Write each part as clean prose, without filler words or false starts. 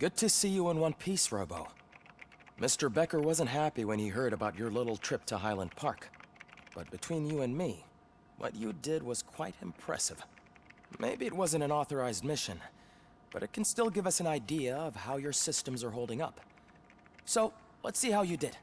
Good to see you in one piece, Robo. Mr. Becker wasn't happy when he heard about your little trip to Highland Park. But between you and me, what you did was quite impressive. Maybe it wasn't an authorized mission, but it can still give us an idea of how your systems are holding up. So, let's see how you did.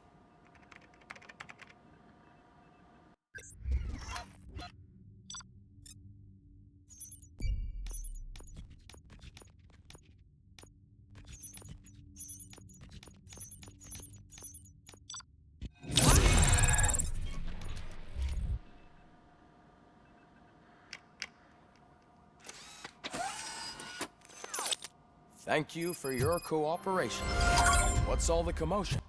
Thank you for your cooperation. What's all the commotion?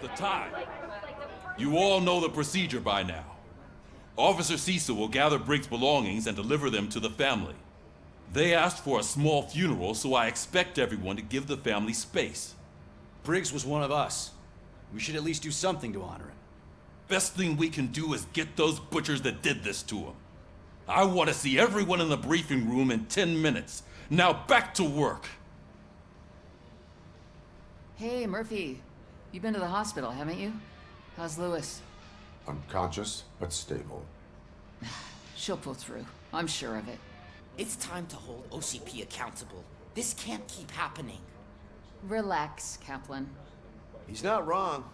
the time. You all know the procedure by now. Officer Cecil will gather Briggs' belongings and deliver them to the family. They asked for a small funeral, so I expect everyone to give the family space. Briggs was one of us. We should at least do something to honor him. Best thing we can do is get those butchers that did this to him. I want to see everyone in the briefing room in 10 minutes. Now back to work. Hey, Murphy. You've been to the hospital, haven't you? How's Lewis? Unconscious, but stable. She'll pull through. I'm sure of it. It's time to hold OCP accountable. This can't keep happening. Relax, Kaplan. He's not wrong.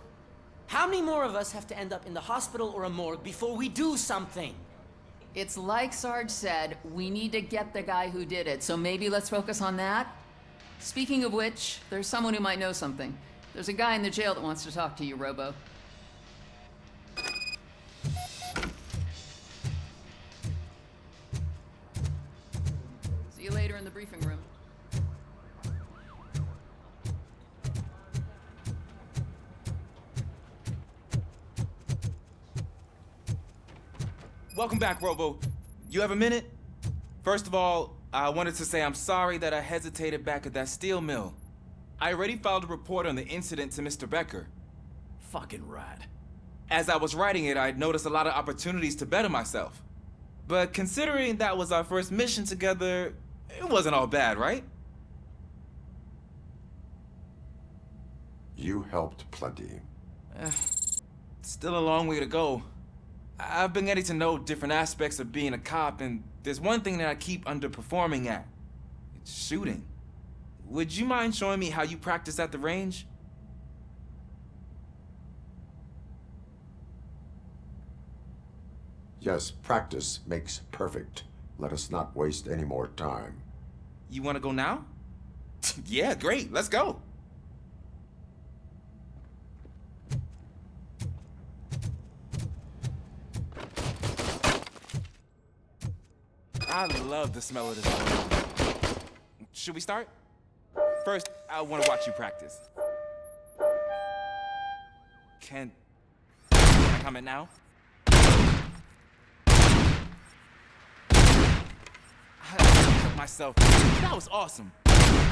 How many more of us have to end up in the hospital or a morgue before we do something? It's like Sarge said, we need to get the guy who did it, so maybe let's focus on that? Speaking of which, there's someone who might know something. There's a guy in the jail that wants to talk to you, Robo. See you later in the briefing room. Welcome back, Robo. You have a minute? First of all, I wanted to say I'm sorry that I hesitated back at that steel mill. I already filed a report on the incident to Mr. Becker. Fucking rad. As I was writing it, I'd noticed a lot of opportunities to better myself. But considering that was our first mission together, it wasn't all bad, right? You helped plenty. Still a long way to go. I've been getting to know different aspects of being a cop, and there's one thing that I keep underperforming at. It's shooting. Would you mind showing me how you practice at the range? Yes, practice makes perfect. Let us not waste any more time. You want to go now? Yeah, great. Let's go. I love the smell of this one. Should we start? First, I want to watch you practice. Can I comment now? I took myself. That was awesome.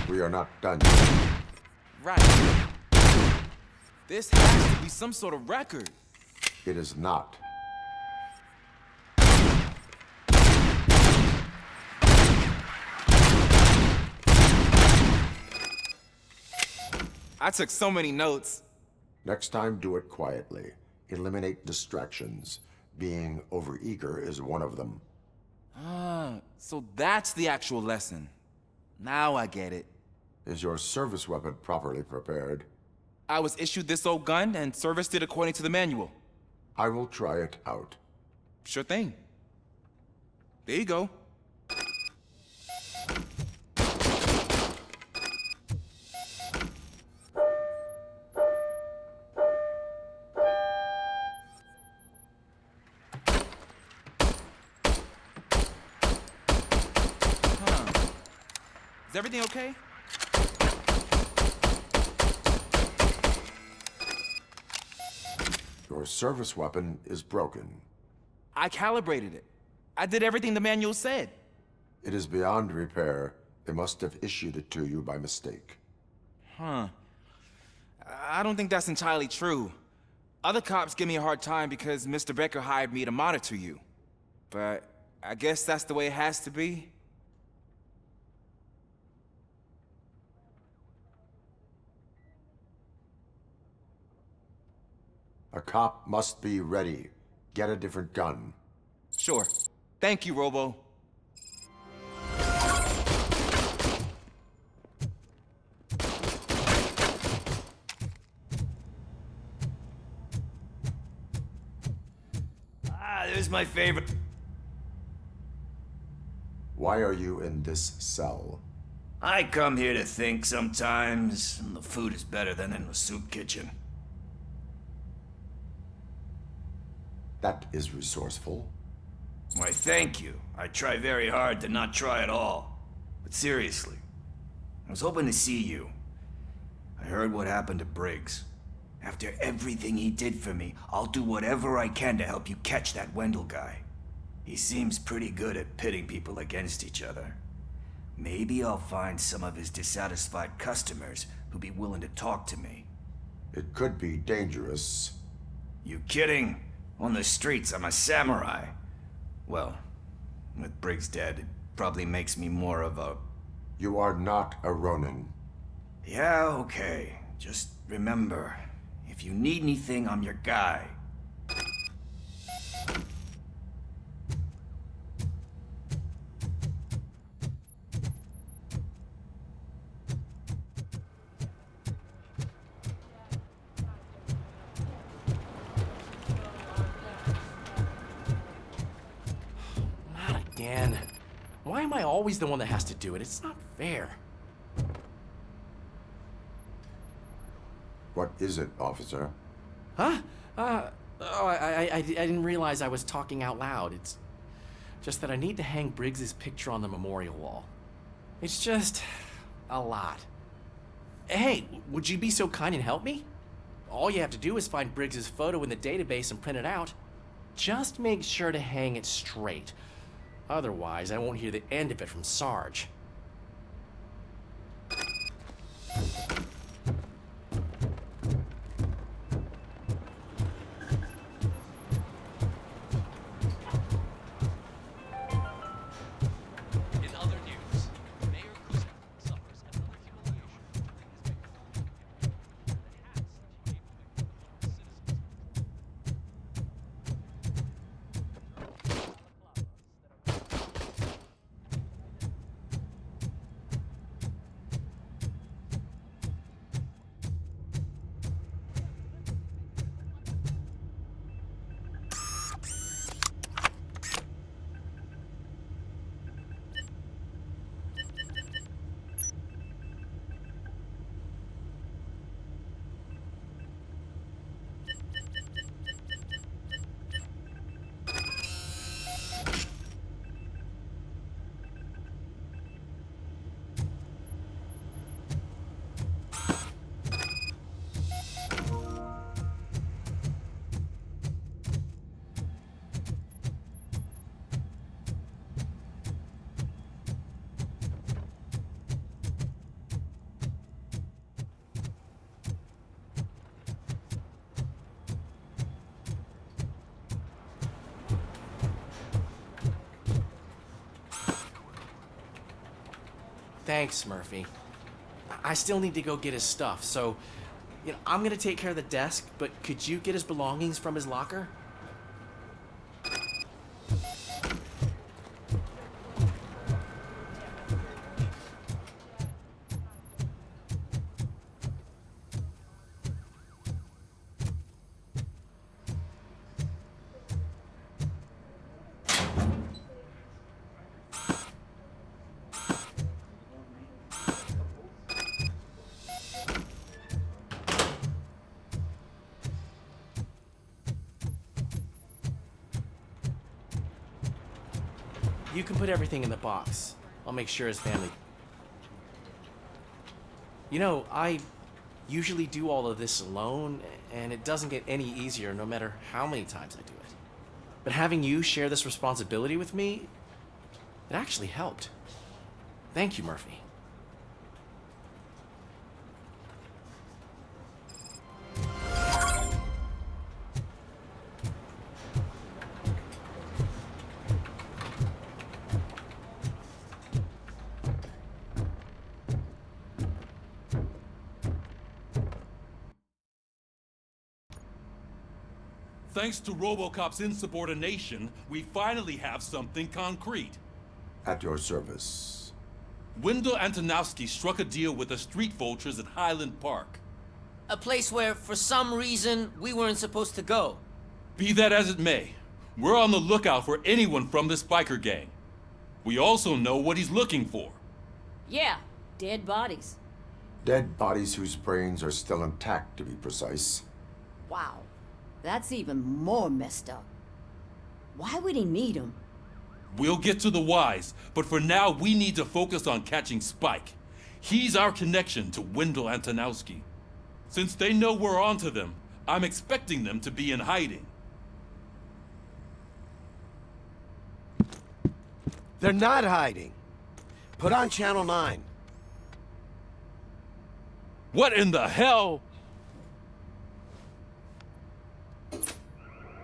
We are not done yet. Right. This has to be some sort of record. It is not. I took so many notes. Next time, do it quietly. Eliminate distractions. Being overeager is one of them. So that's the actual lesson. Now I get it. Is your service weapon properly prepared? I was issued this old gun and serviced it according to the manual. I will try it out. Sure thing. There you go. Is everything okay? Your service weapon is broken. I calibrated it. I did everything the manual said. It is beyond repair. They must have issued it to you by mistake. I don't think that's entirely true. Other cops give me a hard time because Mr. Becker hired me to monitor you. But I guess that's the way it has to be. A cop must be ready. Get a different gun. Sure. Thank you, Robo. There's my favorite. Why are you in this cell? I come here to think sometimes, and the food is better than in the soup kitchen. That is resourceful. Why, thank you. I try very hard to not try at all. But seriously, I was hoping to see you. I heard what happened to Briggs. After everything he did for me, I'll do whatever I can to help you catch that Wendell guy. He seems pretty good at pitting people against each other. Maybe I'll find some of his dissatisfied customers who'd be willing to talk to me. It could be dangerous. You kidding? On the streets, I'm a samurai. Well, with Briggs dead, it probably makes me more of a... You are not a Ronin. Yeah, okay. Just remember, if you need anything, I'm your guy. Not again. Why am I always the one that has to do it? It's not fair. What is it, officer? Huh? I didn't realize I was talking out loud. It's just that I need to hang Briggs's picture on the memorial wall. It's just a lot. Hey, would you be so kind and help me? All you have to do is find Briggs's photo in the database and print it out. Just make sure to hang it straight. Otherwise, I won't hear the end of it from Sarge. Thanks, Murphy. I still need to go get his stuff, so, I'm gonna take care of the desk, but could you get his belongings from his locker? You can put everything in the box. I'll make sure his family... I usually do all of this alone, and it doesn't get any easier no matter how many times I do it. But having you share this responsibility with me, it actually helped. Thank you, Murphy. Thanks to Robocop's insubordination, we finally have something concrete. At your service. Wendell Antonowski struck a deal with the street vultures at Highland Park. A place where, for some reason, we weren't supposed to go. Be that as it may, we're on the lookout for anyone from this biker gang. We also know what he's looking for. Yeah, dead bodies. Dead bodies whose brains are still intact, to be precise. Wow, that's even more messed up. Why would he need them? We'll get to the whys, but for now we need to focus on catching Spike. He's our connection to Wendell Antonowski. Since they know we're onto them, I'm expecting them to be in hiding. They're not hiding. Put on Channel 9. What in the hell?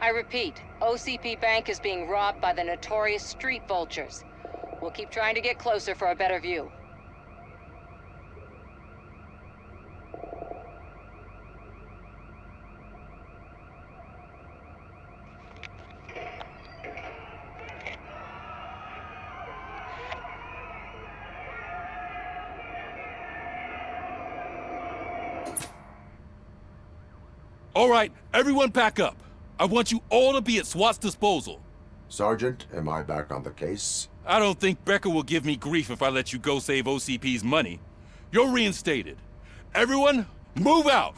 I repeat, OCP Bank is being robbed by the notorious street vultures. We'll keep trying to get closer for a better view. All right, everyone pack up. I want you all to be at SWAT's disposal. Sergeant, am I back on the case? I don't think Becker will give me grief if I let you go save OCP's money. You're reinstated. Everyone, move out!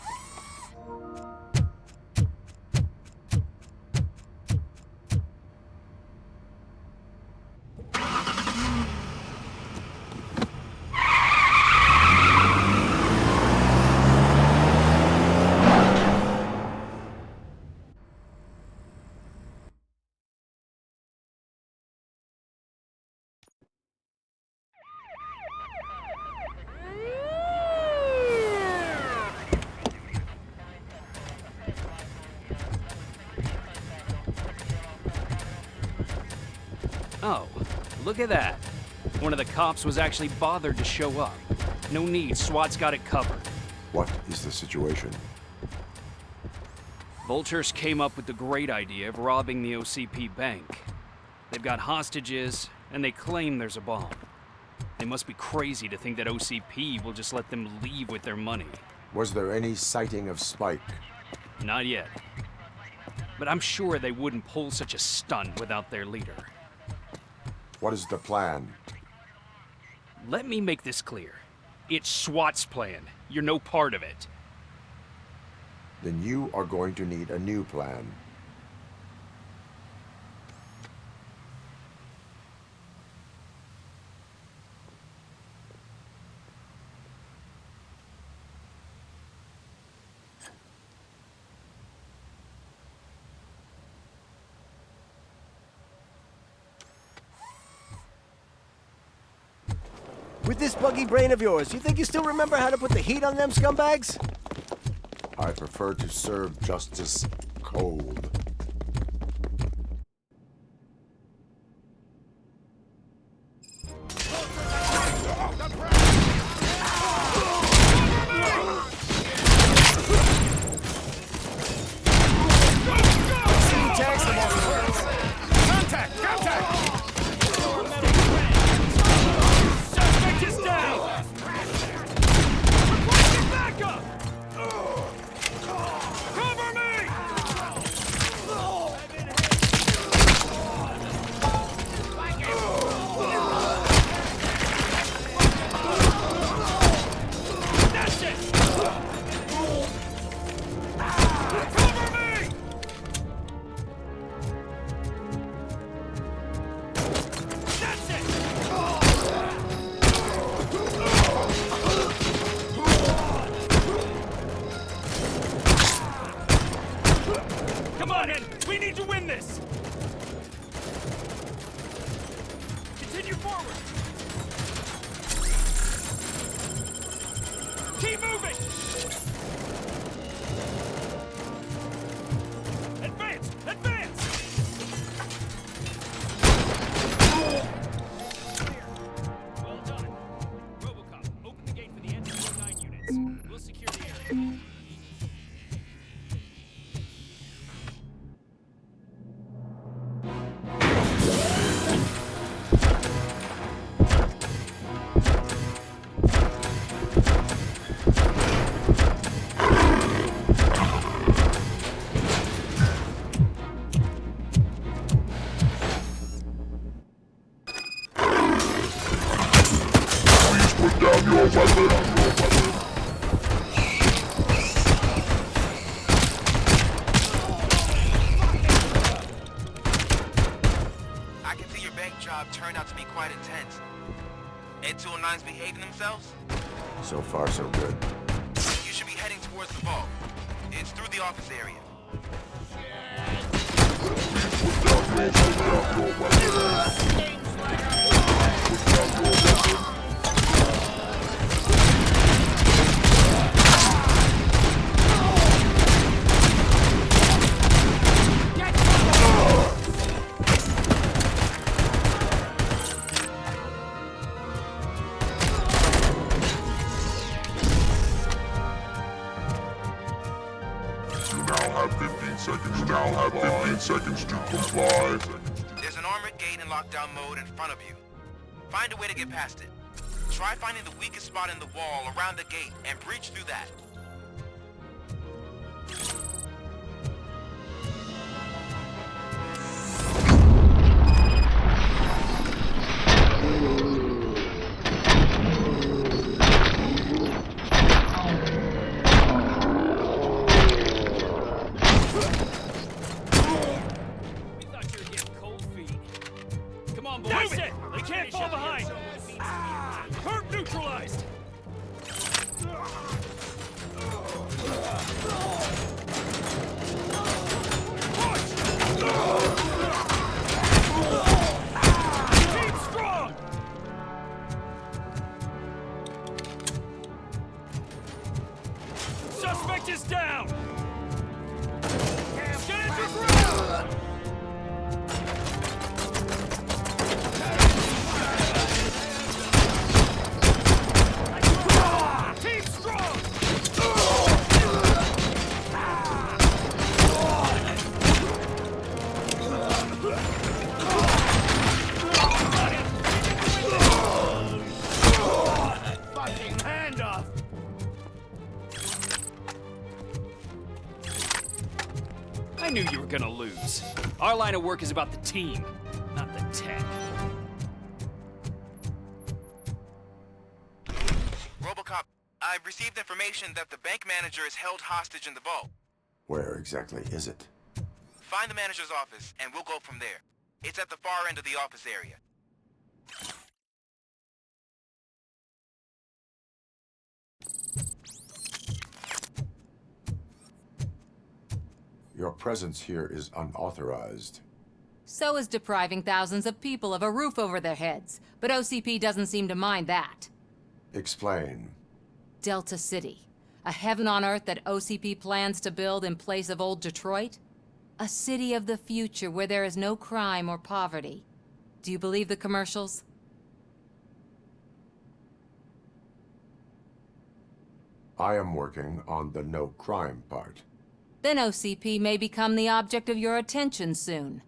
Oh, look at that. One of the cops was actually bothered to show up. No need, SWAT's got it covered. What is the situation? Vultures came up with the great idea of robbing the OCP bank. They've got hostages, and they claim there's a bomb. They must be crazy to think that OCP will just let them leave with their money. Was there any sighting of Spike? Not yet. But I'm sure they wouldn't pull such a stunt without their leader. What is the plan? Let me make this clear. It's SWAT's plan. You're no part of it. Then you are going to need a new plan. With this buggy brain of yours, you think you still remember how to put the heat on them scumbags? I prefer to serve justice cold. Ed 209's behaving themselves? So far, so good. You should be heading towards the vault. It's through the office area. Have 15 seconds to comply. There's an armored gate in lockdown mode in front of you. Find a way to get past it. Try finding the weakest spot in the wall around the gate and breach through that. I knew you were gonna lose. Our line of work is about the team, not the tech. Robocop, I've received information that the bank manager is held hostage in the vault. Where exactly is it? Find the manager's office, and we'll go from there. It's at the far end of the office area. Your presence here is unauthorized. So is depriving thousands of people of a roof over their heads. But OCP doesn't seem to mind that. Explain. Delta City. A heaven on earth that OCP plans to build in place of old Detroit? A city of the future where there is no crime or poverty. Do you believe the commercials? I am working on the no crime part. Then OCP may become the object of your attention soon.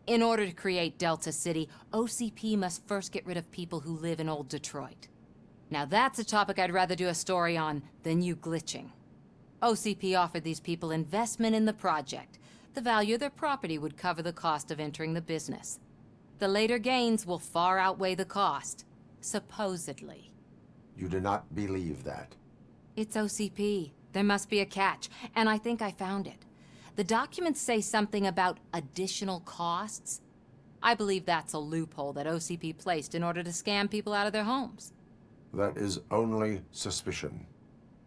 In order to create Delta City, OCP must first get rid of people who live in old Detroit. Now that's a topic I'd rather do a story on than you glitching. OCP offered these people investment in the project. The value of their property would cover the cost of entering the business. The later gains will far outweigh the cost, supposedly. You do not believe that? It's OCP. There must be a catch, and I think I found it. The documents say something about additional costs. I believe that's a loophole that OCP placed in order to scam people out of their homes. That is only suspicion.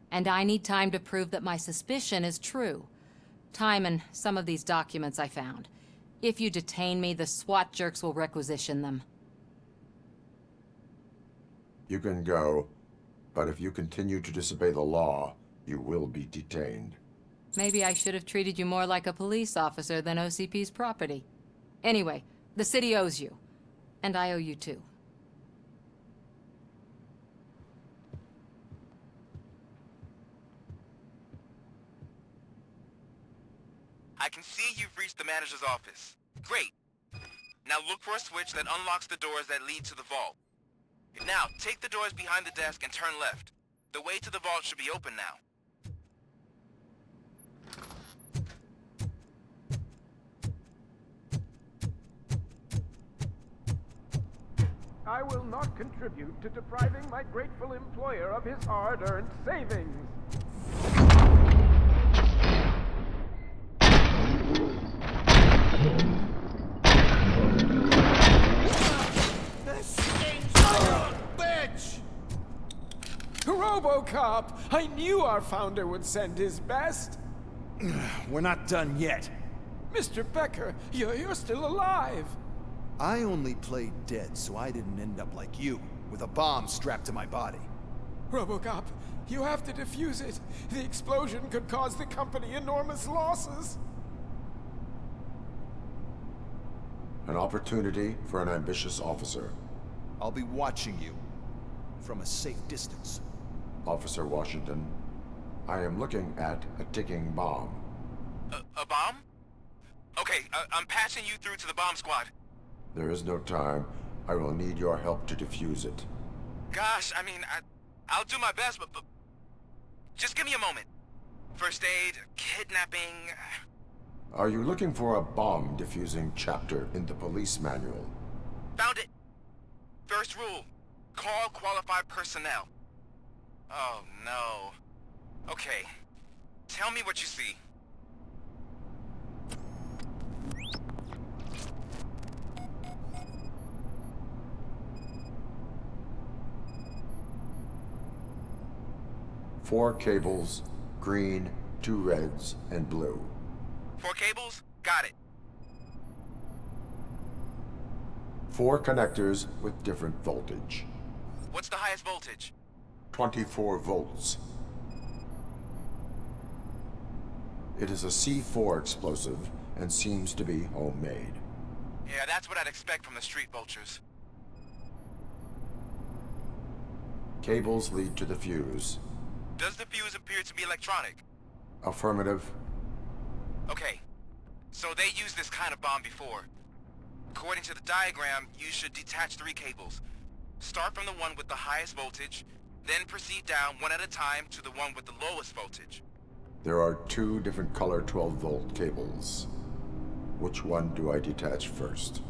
And I need time to prove that my suspicion is true. Time and some of these documents I found. If you detain me, the SWAT jerks will requisition them. You can go, but if you continue to disobey the law, you will be detained. Maybe I should have treated you more like a police officer than OCP's property. Anyway, the city owes you. And I owe you too. I can see you've reached the manager's office. Great. Now look for a switch that unlocks the doors that lead to the vault. Now, take the doors behind the desk and turn left. The way to the vault should be open now. I will not contribute to depriving my grateful employer of his hard-earned savings. This stinks like a bitch! Robocop! I knew our founder would send his best! We're not done yet. Mr. Becker, you're still alive! I only played dead so I didn't end up like you, with a bomb strapped to my body. Robocop, you have to defuse it. The explosion could cause the company enormous losses. An opportunity for an ambitious officer. I'll be watching you from a safe distance. Officer Washington, I am looking at a ticking bomb. A bomb? Okay, I'm passing you through to the bomb squad. There is no time. I will need your help to defuse it. Gosh, I mean, I'll do my best, but just give me a moment. First aid, kidnapping... Are you looking for a bomb defusing chapter in the police manual? Found it. First rule, call qualified personnel. Oh, no. Okay, tell me what you see. Four cables, green, 2 reds, and blue. 4 cables? Got it. 4 connectors with different voltage. What's the highest voltage? 24 volts. It is a C4 explosive and seems to be homemade. Yeah, that's what I'd expect from the street vultures. Cables lead to the fuse. Does the fuse appear to be electronic? Affirmative. Okay, so they used this kind of bomb before. According to the diagram, you should detach 3 cables. Start from the one with the highest voltage, then proceed down one at a time to the one with the lowest voltage. There are 2 different color 12-volt cables. Which one do I detach first?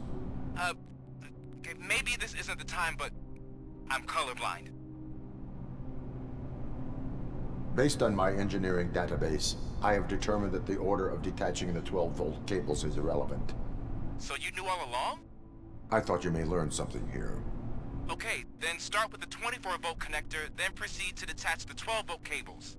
Okay, maybe this isn't the time, but I'm colorblind. Based on my engineering database, I have determined that the order of detaching the 12-volt cables is irrelevant. So you knew all along? I thought you may learn something here. Okay, then start with the 24-volt connector, then proceed to detach the 12-volt cables.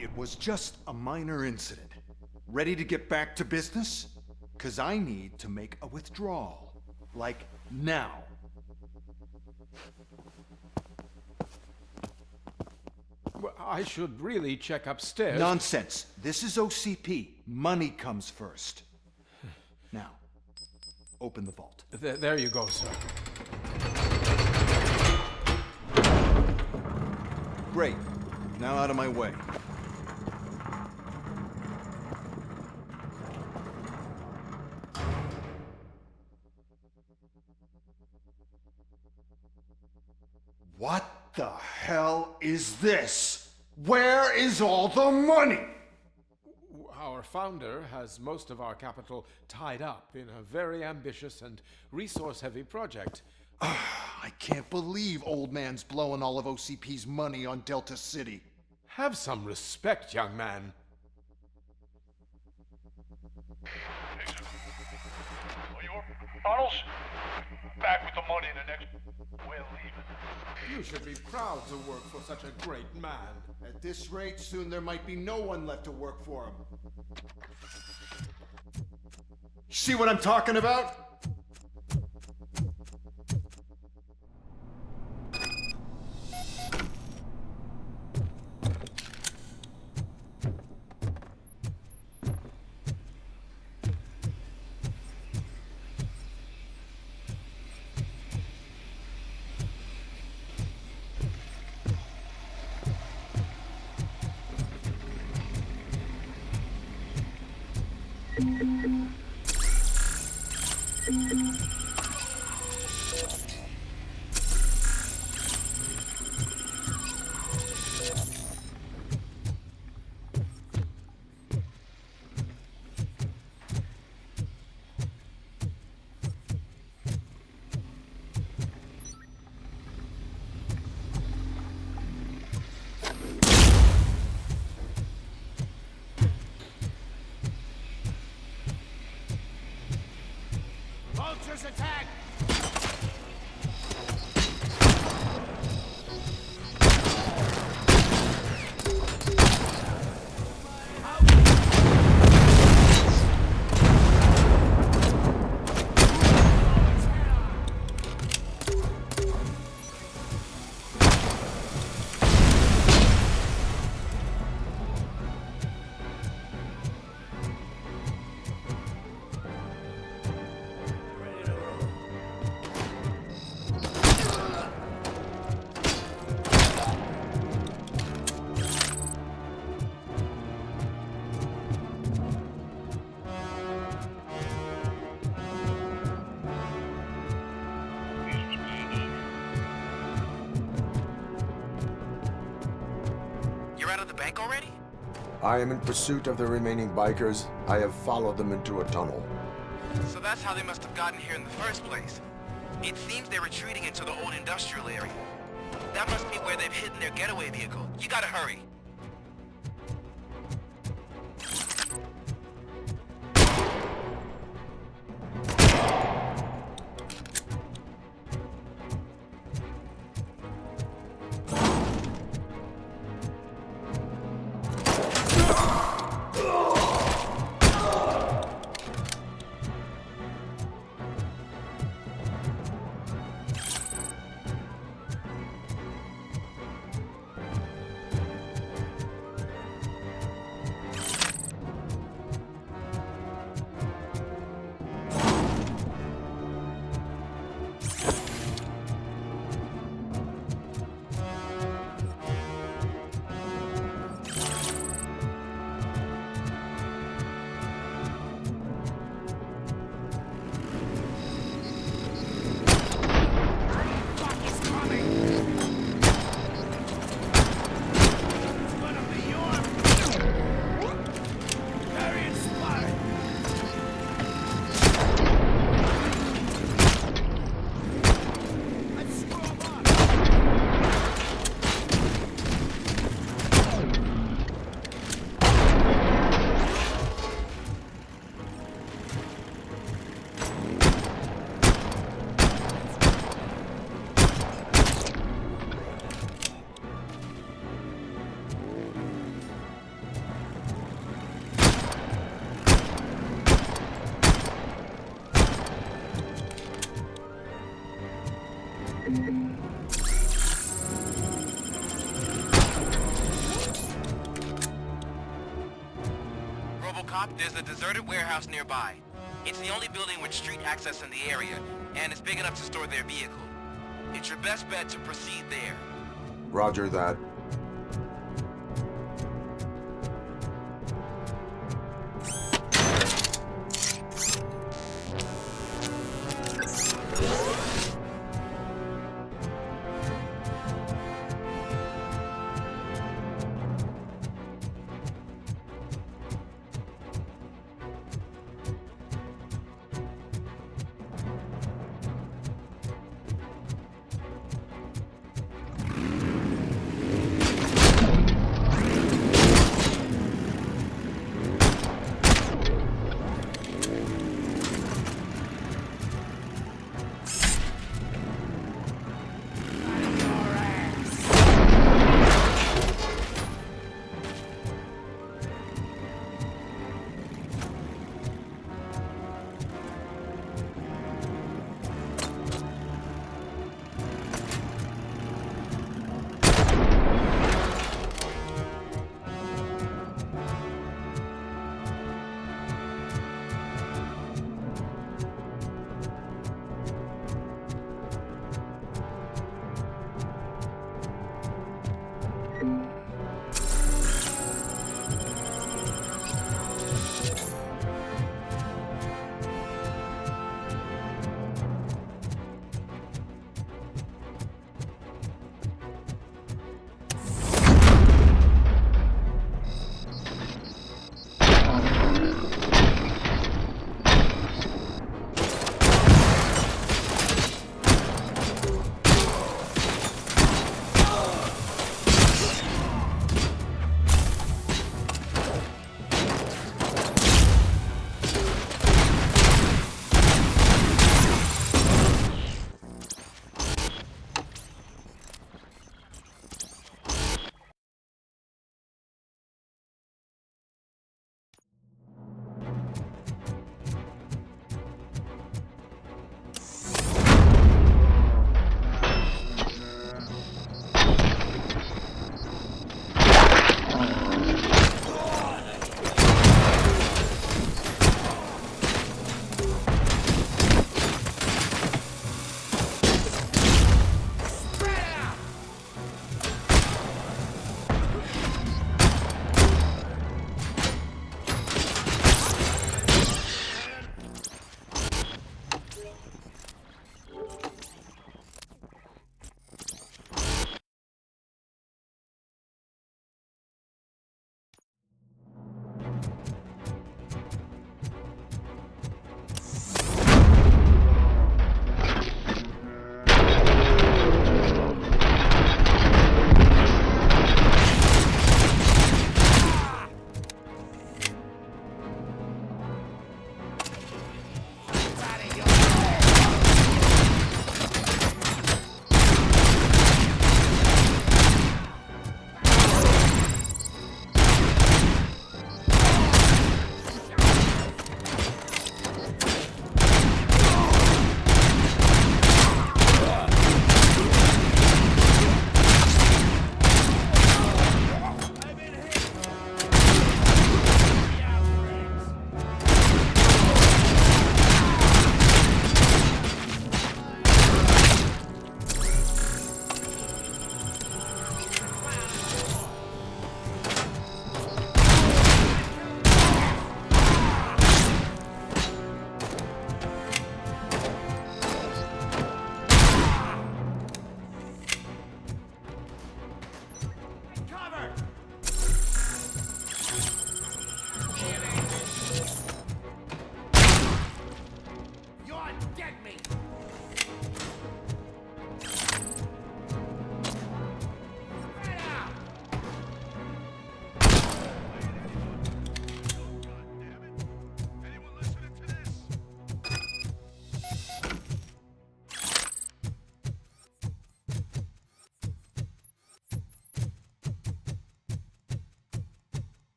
It was just a minor incident. Ready to get back to business? 'Cause I need to make a withdrawal. Like, now. Well, I should really check upstairs. Nonsense. This is OCP. Money comes first. Now, open the vault. There you go, sir. Great. Now out of my way. What the hell is this? Where is all the money? Our founder has most of our capital tied up in a very ambitious and resource-heavy project. I can't believe old man's blowing all of OCP's money on Delta City. Have some respect, young man. Bottles? Back with the money in the next... We're leaving. You should be proud to work for such a great man. At this rate, soon there might be no one left to work for him. See what I'm talking about? attack! Already? I am in pursuit of the remaining bikers. I have followed them into a tunnel. So that's how they must have gotten here in the first place. It seems they're retreating into the old industrial area. That must be where they've hidden their getaway vehicle. You gotta hurry. Robocop, there's a deserted warehouse nearby. It's the only building with street access in the area, and it's big enough to store their vehicle. It's your best bet to proceed there. Roger that.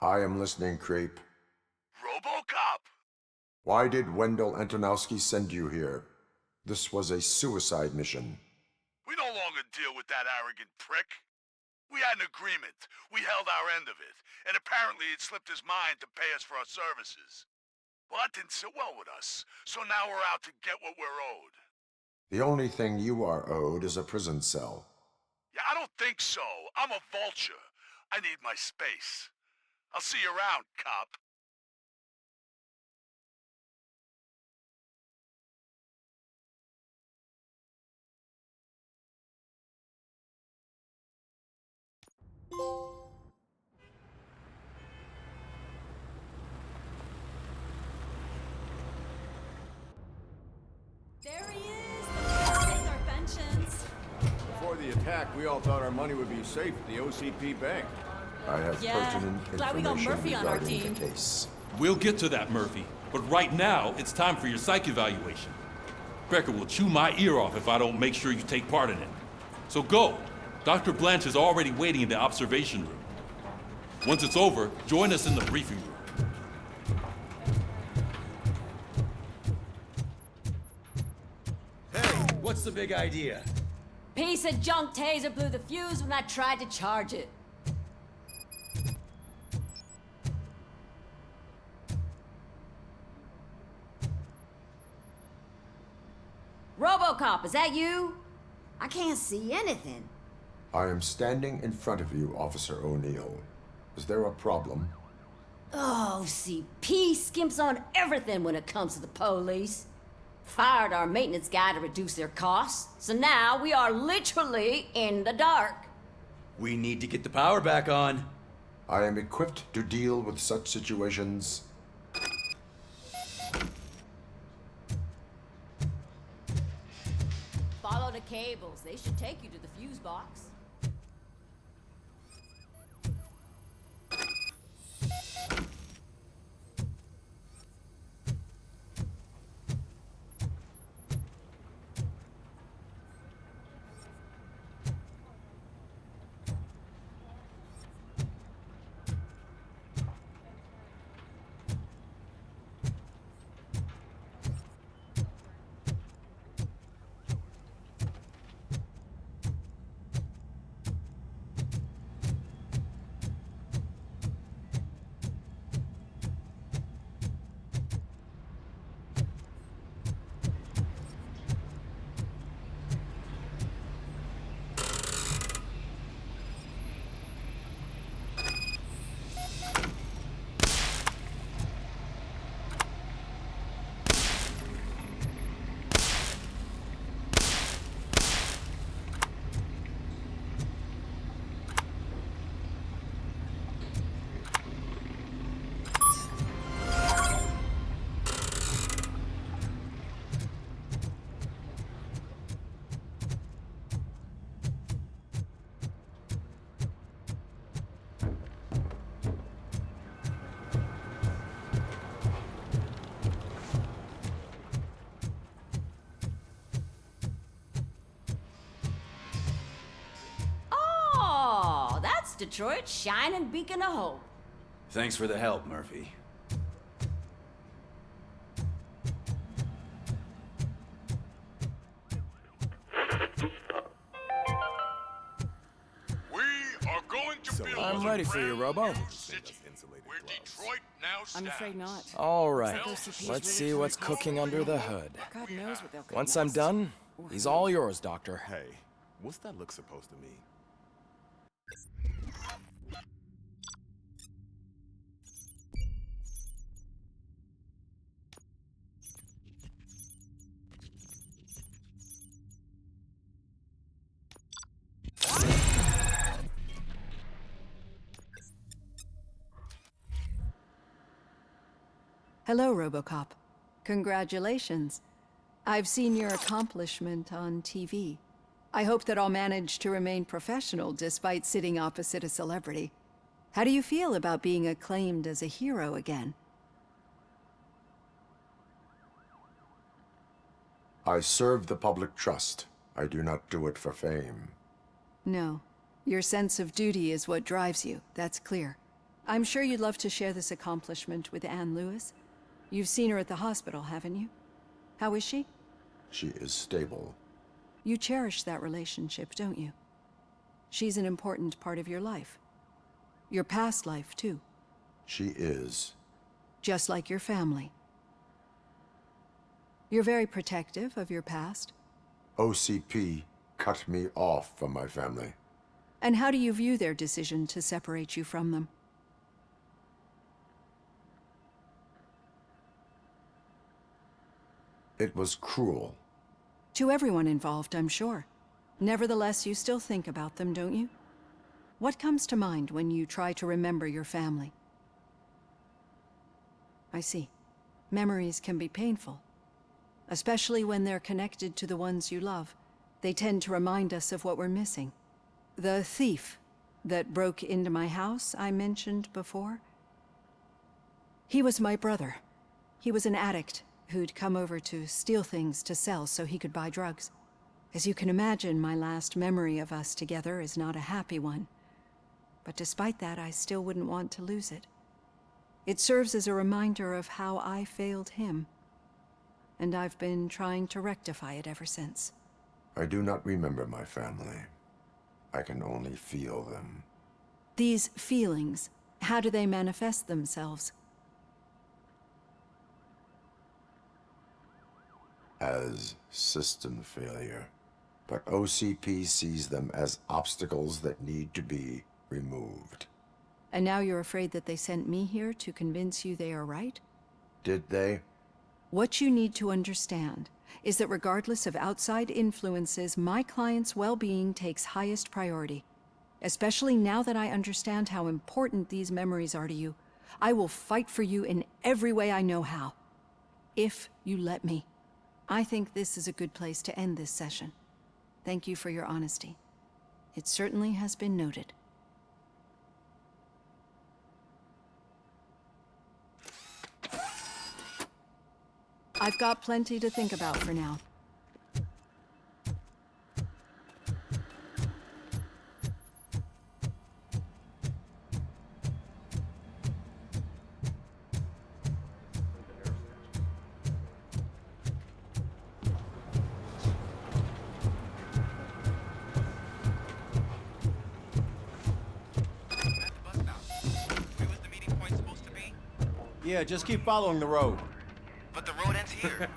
I am listening, creep. Robocop! Why did Wendell Antonowski send you here? This was a suicide mission. We no longer deal with that arrogant prick. We had an agreement. We held our end of it. And apparently it slipped his mind to pay us for our services. Well, that didn't sit well with us. So now we're out to get what we're owed. The only thing you are owed is a prison cell. Yeah, I don't think so. I'm a vulture. I need my space. I'll see you around, cop. There he is! Let's take our pensions. Before the attack, we all thought our money would be safe at the OCP bank. I have pertinent Glad we got information Murphy on our regarding team. the case. We'll get to that, Murphy. But right now, it's time for your psych evaluation. Becker will chew my ear off if I don't make sure you take part in it. So go. Dr. Blanche is already waiting in the observation room. Once it's over, join us in the briefing room. What's the big idea? Piece of junk taser blew the fuse when I tried to charge it. Robocop, is that you? I can't see anything. I am standing in front of you, Officer O'Neill. Is there a problem? Oh, CP skimps on everything when it comes to the police. Fired our maintenance guy to reduce their costs, so now we are literally in the dark. We need to get the power back on. I am equipped to deal with such situations. Follow the cables. They should take you to the fuse box. Detroit's shining beacon of hope. Thanks for the help, Murphy. We are going to build I'm ready for you, Robo. where Detroit now stands. I'm afraid not. All right, OCP is let's really see what's trying to cooking under the hood. God knows what they'll get Once I'm next. done, he's all yours, Doctor. Hey, what's that look supposed to mean? Hello, Robocop. Congratulations. I've seen your accomplishment on TV. I hope that I'll manage to remain professional despite sitting opposite a celebrity. How do you feel about being acclaimed as a hero again? I serve the public trust. I do not do it for fame. No. Your sense of duty is what drives you, that's clear. I'm sure you'd love to share this accomplishment with Anne Lewis. You've seen her at the hospital, haven't you? How is she? She is stable. You cherish that relationship, don't you? She's an important part of your life. Your past life, too. She is. Just like your family. You're very protective of your past. OCP cut me off from my family. And how do you view their decision to separate you from them? It was cruel. To everyone involved, I'm sure. Nevertheless, you still think about them, don't you? What comes to mind when you try to remember your family? I see. Memories can be painful. Especially when they're connected to the ones you love. They tend to remind us of what we're missing. The thief that broke into my house I mentioned before? He was my brother. He was an addict who'd come over to steal things to sell so he could buy drugs. As you can imagine, my last memory of us together is not a happy one. But despite that, I still wouldn't want to lose it. It serves as a reminder of how I failed him. And I've been trying to rectify it ever since. I do not remember my family. I can only feel them. These feelings, how do they manifest themselves? As system failure. But OCP sees them as obstacles that need to be removed. And now you're afraid that they sent me here to convince you they are right? Did they? What you need to understand is that regardless of outside influences, my client's well-being takes highest priority. Especially now that I understand how important these memories are to you. I will fight for you in every way I know how. If you let me. I think this is a good place to end this session. Thank you for your honesty. It certainly has been noted. I've got plenty to think about for now. Yeah, just keep following the road. But the road ends here.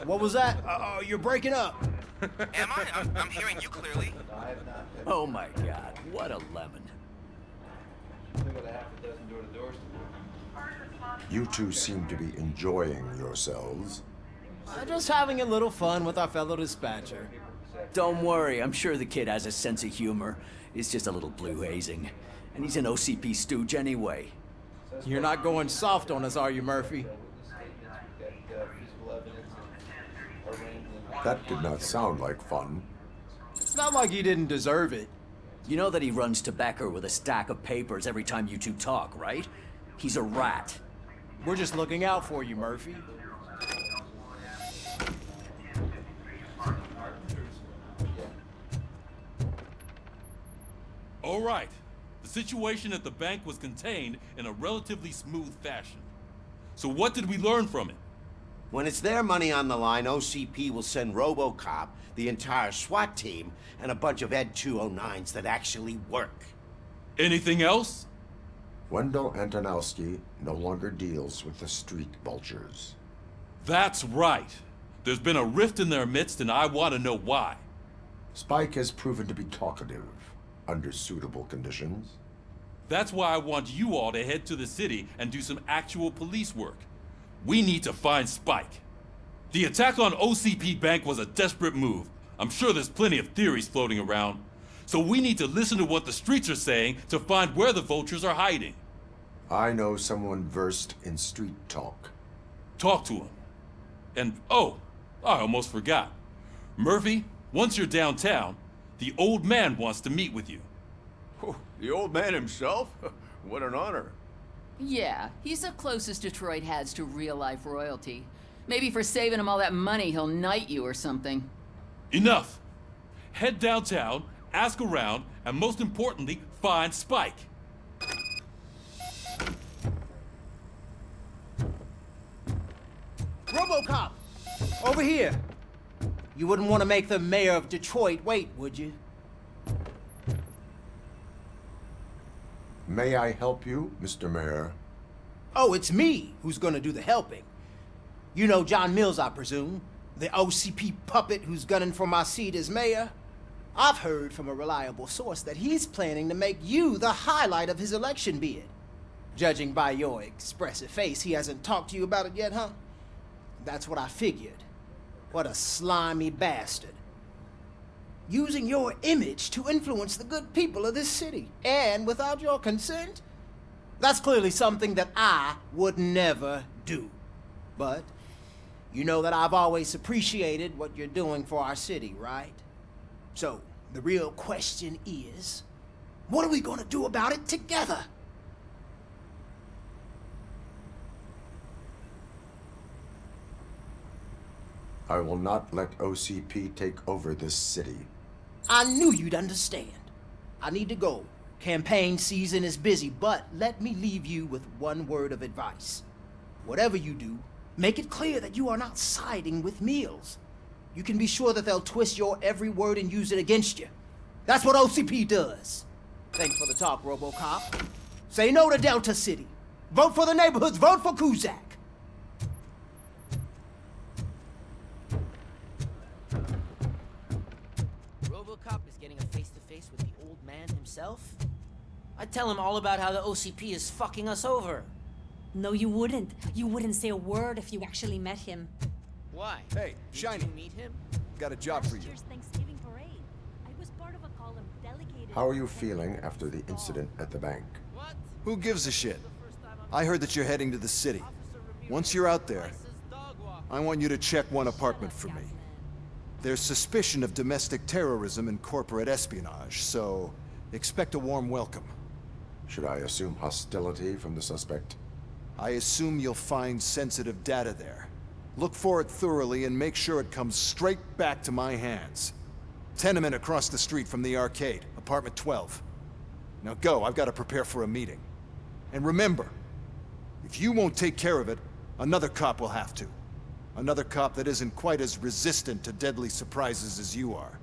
What was that? You're breaking up. Am I? I'm hearing you clearly. Oh my god, what a lemon. You two seem to be enjoying yourselves. Just having a little fun with our fellow dispatcher. Don't worry, I'm sure the kid has a sense of humor. It's just a little blue hazing. And he's an OCP stooge anyway. You're not going soft on us, are you, Murphy? That did not sound like fun. It's not like he didn't deserve it. You know that he runs to Becker with a stack of papers every time you two talk, right? He's a rat. We're just looking out for you, Murphy. All right. The situation at the bank was contained in a relatively smooth fashion. So what did we learn from it? When it's their money on the line, OCP will send Robocop, the entire SWAT team, and a bunch of Ed 209s that actually work. Anything else? Wendell Antonowski no longer deals with the street vultures. That's right. There's been a rift in their midst, and I want to know why. Spike has proven to be talkative, under suitable conditions. That's why I want you all to head to the city and do some actual police work. We need to find Spike. The attack on OCP Bank was a desperate move. I'm sure there's plenty of theories floating around. So we need to listen to what the streets are saying to find where the vultures are hiding. I know someone versed in street talk. Talk to him. And, oh, I almost forgot. Murphy, once you're downtown, the old man wants to meet with you. Oh, the old man himself? What an honor. Yeah, he's the closest Detroit has to real-life royalty. Maybe for saving him all that money, he'll knight you or something. Enough! Head downtown, ask around, and most importantly, find Spike. Over here. You wouldn't want to make the mayor of Detroit wait, would you? May I help you, Mr. Mayor? Oh, it's me who's gonna do the helping. You know John Mills, I presume? The OCP puppet who's gunning for my seat as mayor? I've heard from a reliable source that he's planning to make you the highlight of his election bid. Judging by your expressive face, he hasn't talked to you about it yet, huh? That's what I figured. What a slimy bastard. Using your image to influence the good people of this city, and without your consent? That's clearly something that I would never do. But you know that I've always appreciated what you're doing for our city, right? So, the real question is, what are we gonna do about it together? I will not let OCP take over this city. I knew you'd understand. I need to go. Campaign season is busy, but let me leave you with one word of advice. Whatever you do, make it clear that you are not siding with Mills. You can be sure that they'll twist your every word and use it against you. That's what OCP does. Thanks for the talk, Robocop. Say no to Delta City. Vote for the neighborhoods. Vote for Kuzak. Robocop is getting a face-to-face with the old man himself? I'd tell him all about how the OCP is fucking us over. No, you wouldn't. You wouldn't say a word if you actually met him. Why? Hey, Shiny. Did you meet him? Got a job for you. Thanksgiving parade. I was part of a column delegated. How are you feeling after the incident at the bank? Who gives a shit? I heard that you're heading to the city. Once you're out there, I want you to check one apartment for me. There's suspicion of domestic terrorism and corporate espionage, so expect a warm welcome. Should I assume hostility from the suspect? I assume you'll find sensitive data there. Look for it thoroughly and make sure it comes straight back to my hands. Tenement across the street from the arcade, apartment 12. Now go, I've got to prepare for a meeting. And remember, if you won't take care of it, another cop will have to. Another cop that isn't quite as resistant to deadly surprises as you are.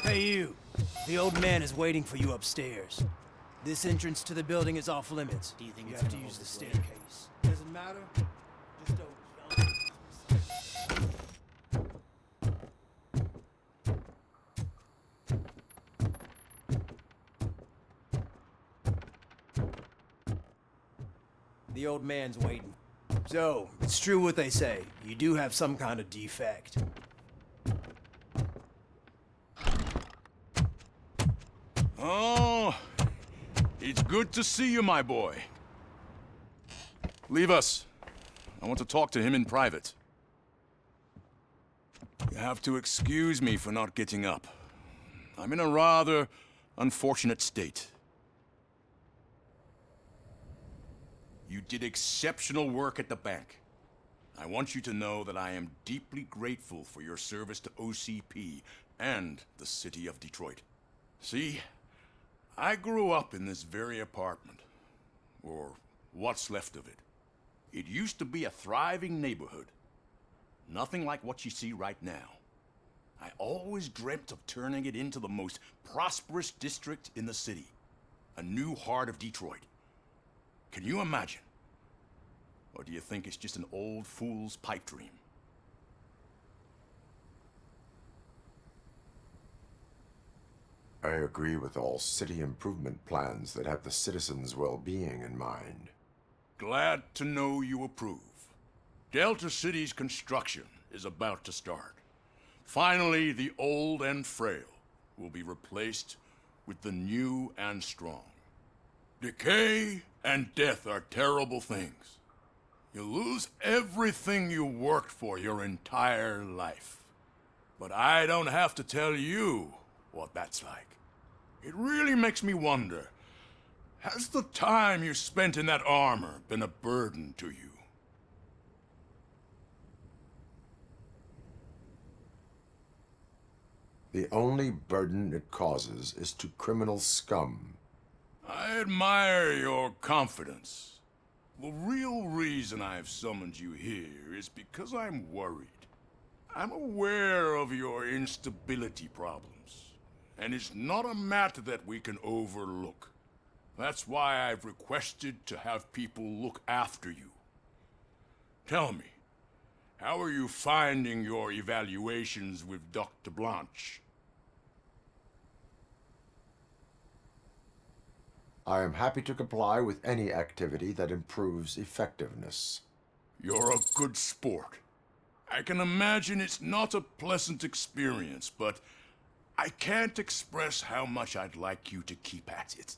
Hey you, the old man is waiting for you upstairs. This entrance to the building is off limits. Do you think you have to use the staircase? Doesn't matter. Just don't jump. The old man's waiting. So, it's true what they say. You do have some kind of defect. Oh, it's good to see you, my boy. Leave us. I want to talk to him in private. You have to excuse me for not getting up. I'm in a rather unfortunate state. You did exceptional work at the bank. I want you to know that I am deeply grateful for your service to OCP and the city of Detroit. See, I grew up in this very apartment, or what's left of it. It used to be a thriving neighborhood. Nothing like what you see right now. I always dreamt of turning it into the most prosperous district in the city. A new heart of Detroit. Can you imagine? Or do you think it's just an old fool's pipe dream? I agree with all city improvement plans that have the citizens' well-being in mind. Glad to know you approve. Delta City's construction is about to start. Finally, the old and frail will be replaced with the new and strong. Decay and death are terrible things. You lose everything you worked for your entire life. But I don't have to tell you what that's like. It really makes me wonder, has the time you spent in that armor been a burden to you? The only burden it causes is to criminal scum. I admire your confidence. The real reason I've summoned you here is because I'm worried. I'm aware of your instability problems, and it's not a matter that we can overlook. That's why I've requested to have people look after you. Tell me, how are you finding your evaluations with Dr. Blanche? I am happy to comply with any activity that improves effectiveness. You're a good sport. I can imagine it's not a pleasant experience, but I can't express how much I'd like you to keep at it.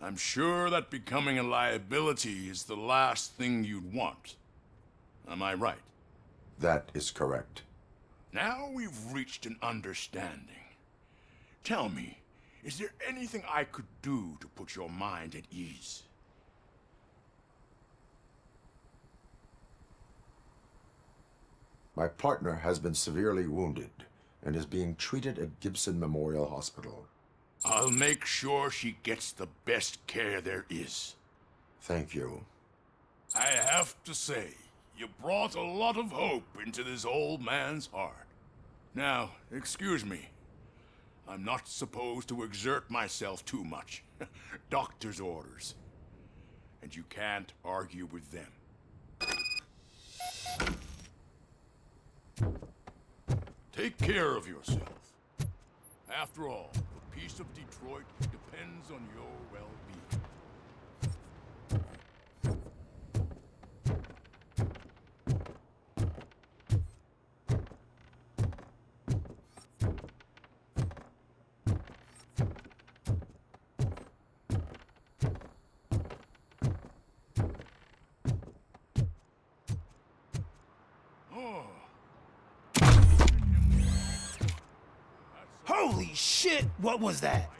I'm sure that becoming a liability is the last thing you'd want. Am I right? That is correct. Now we've reached an understanding. Tell me, is there anything I could do to put your mind at ease? My partner has been severely wounded and is being treated at Gibson Memorial Hospital. I'll make sure she gets the best care there is. Thank you. I have to say, you brought a lot of hope into this old man's heart. Now, excuse me. I'm not supposed to exert myself too much. Doctor's orders. And you can't argue with them. Take care of yourself. After all, the peace of Detroit depends on your well-being. Holy shit! What was that?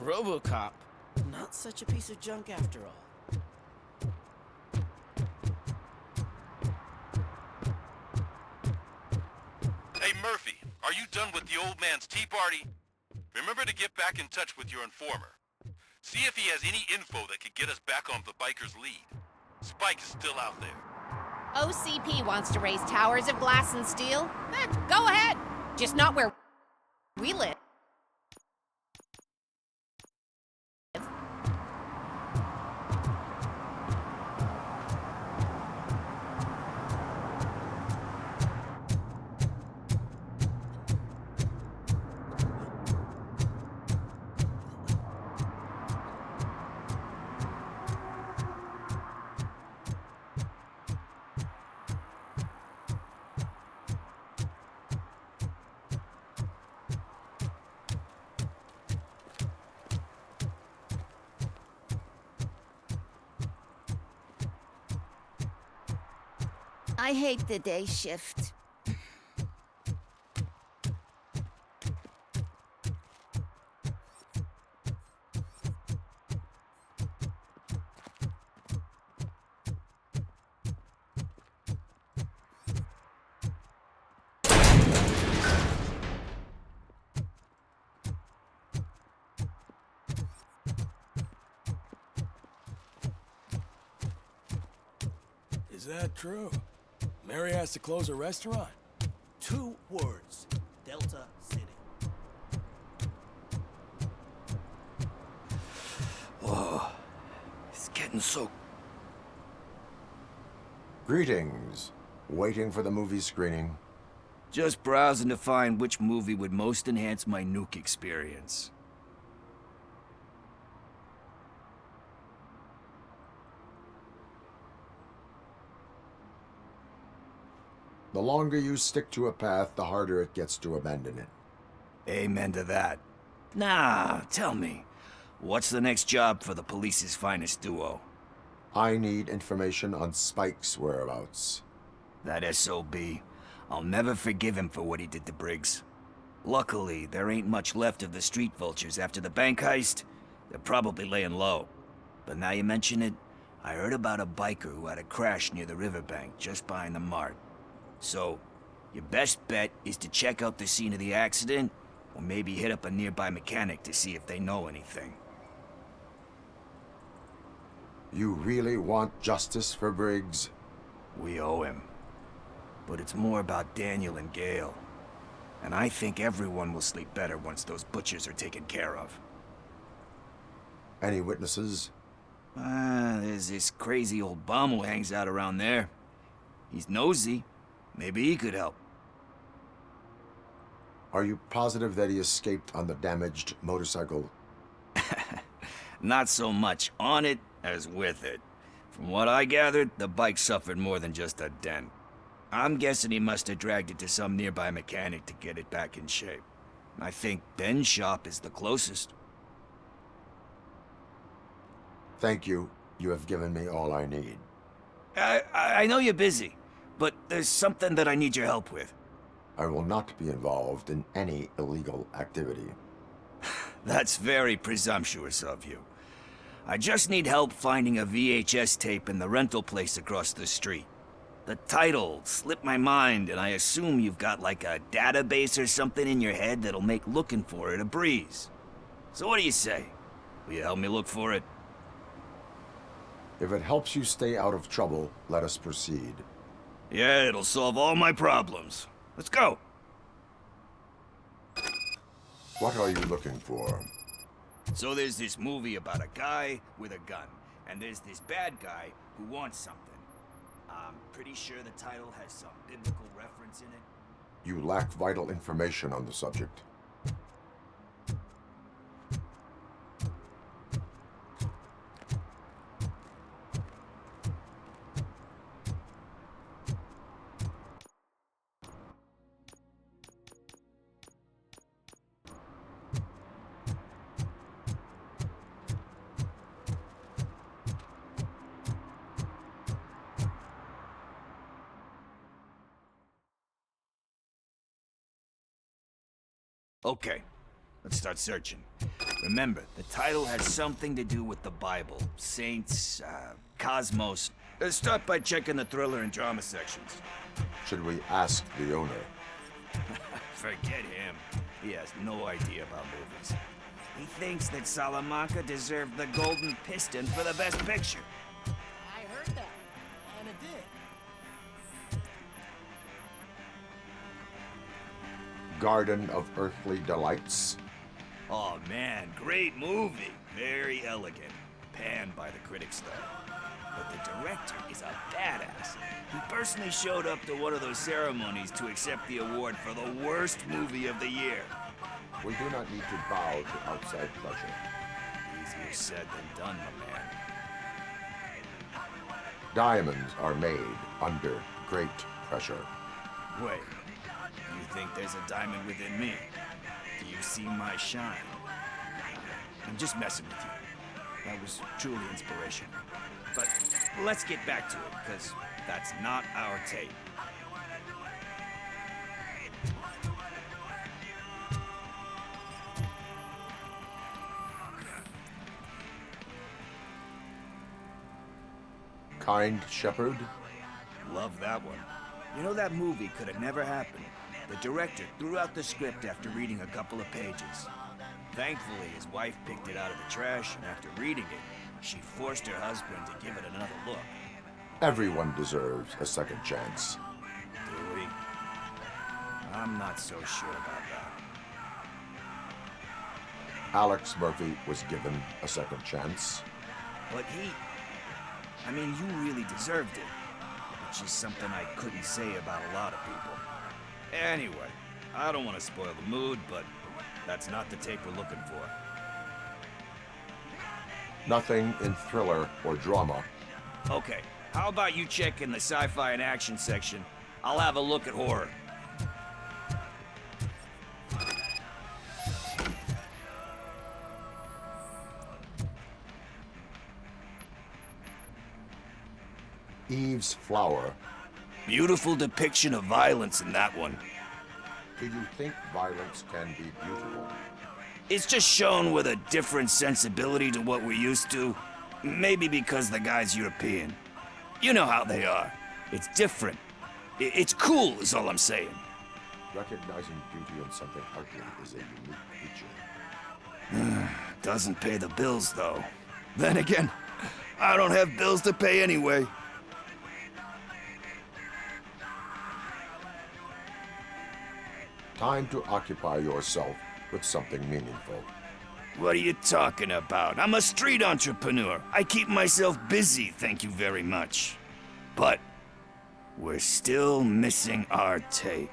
Robocop. Not such a piece of junk after all. Hey, Murphy, are you done with the old man's tea party? Remember to get back in touch with your informer. See if he has any info that could get us back on the biker's lead. Spike is still out there. OCP wants to raise towers of glass and steel? Go ahead. Just not where we live. I hate the day shift. Is that true? Mary has to close a restaurant? 2 words. Delta City. Whoa. It's getting so... Greetings. Waiting for the movie screening. Just browsing to find which movie would most enhance my nuke experience. The longer you stick to a path, the harder it gets to abandon it. Amen to that. Nah, tell me, what's the next job for the police's finest duo? I need information on Spike's whereabouts. That SOB. I'll never forgive him for what he did to Briggs. Luckily, there ain't much left of the street vultures after the bank heist. They're probably laying low. But now you mention it, I heard about a biker who had a crash near the riverbank just behind the mart. So, your best bet is to check out the scene of the accident, or maybe hit up a nearby mechanic to see if they know anything. You really want justice for Briggs? We owe him. But it's more about Daniel and Gale. And I think everyone will sleep better once those butchers are taken care of. Any witnesses? There's this crazy old bum who hangs out around there. He's nosy. Maybe he could help. Are you positive that he escaped on the damaged motorcycle? Not so much on it as with it. From what I gathered, the bike suffered more than just a dent. I'm guessing he must have dragged it to some nearby mechanic to get it back in shape. I think Ben's shop is the closest. Thank you. You have given me all I need. I know you're busy, but there's something that I need your help with. I will not be involved in any illegal activity. That's very presumptuous of you. I just need help finding a VHS tape in the rental place across the street. The title slipped my mind, and I assume you've got like a database or something in your head that'll make looking for it a breeze. So what do you say? Will you help me look for it? If it helps you stay out of trouble, let us proceed. Yeah, it'll solve all my problems. Let's go. What are you looking for? So there's this movie about a guy with a gun, and there's this bad guy who wants something. I'm pretty sure the title has some biblical reference in it. You lack vital information on the subject. Okay, let's start searching. Remember, the title has something to do with the Bible, saints, cosmos. Let's start by checking the thriller and drama sections. Should we ask the owner? Forget him. He has no idea about movies. He thinks that Salamanca deserved the Golden Piston for the Best Picture. I heard that, and it did. Garden of Earthly Delights? Oh man, great movie. Very elegant. Panned by the critics though. But the director is a badass. He personally showed up to one of those ceremonies to accept the award for the worst movie of the year. We do not need to bow to outside pressure. Easier said than done, my man. Diamonds are made under great pressure. Wait, you think there's a diamond within me? Do you see my shine? I'm just messing with you. That was truly inspirational. But let's get back to it, because that's not our tape. Kind Shepherd? Love that one. You know, that movie could have never happened. The director threw out the script after reading a couple of pages. Thankfully, his wife picked it out of the trash, and after reading it, she forced her husband to give it another look. Everyone deserves a second chance. Do we? I'm not so sure about that. Alex Murphy was given a second chance. But I mean, you really deserved it. Which is something I couldn't say about a lot of people. Anyway, I don't want to spoil the mood, but that's not the tape we're looking for. Nothing in thriller or drama. Okay, how about you check in the sci-fi and action section? I'll have a look at horror. Eve's Flower. Beautiful depiction of violence in that one. Do you think violence can be beautiful? It's just shown with a different sensibility to what we're used to. Maybe because the guy's European. You know how they are. It's different. It's cool, is all I'm saying. Recognizing beauty in something ugly is a unique feature. Doesn't pay the bills, though. Then again, I don't have bills to pay anyway. Time to occupy yourself with something meaningful. What are you talking about? I'm a street entrepreneur. I keep myself busy, thank you very much. But we're still missing our tape.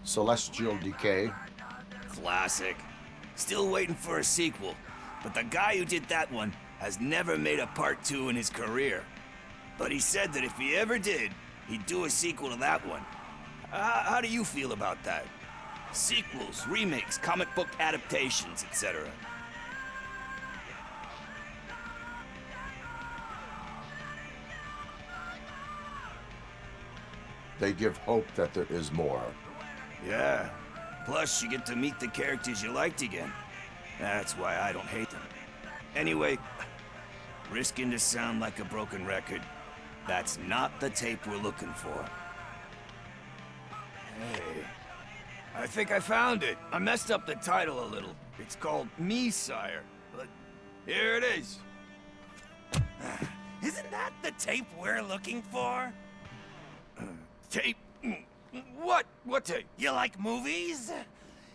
Celestial Decay. Classic. Still waiting for a sequel, but the guy who did that one has never made a part 2 in his career. But he said that if he ever did, he'd do a sequel to that one. How do you feel about that? Sequels, remakes, comic book adaptations, etc. They give hope that there is more. Yeah. Plus, you get to meet the characters you liked again. That's why I don't hate them. Anyway, risking to sound like a broken record, that's not the tape we're looking for. Hey, I think I found it. I messed up the title a little. It's called Me, Sire. But here it is. Isn't that the tape we're looking for? Tape? What? What tape? You like movies?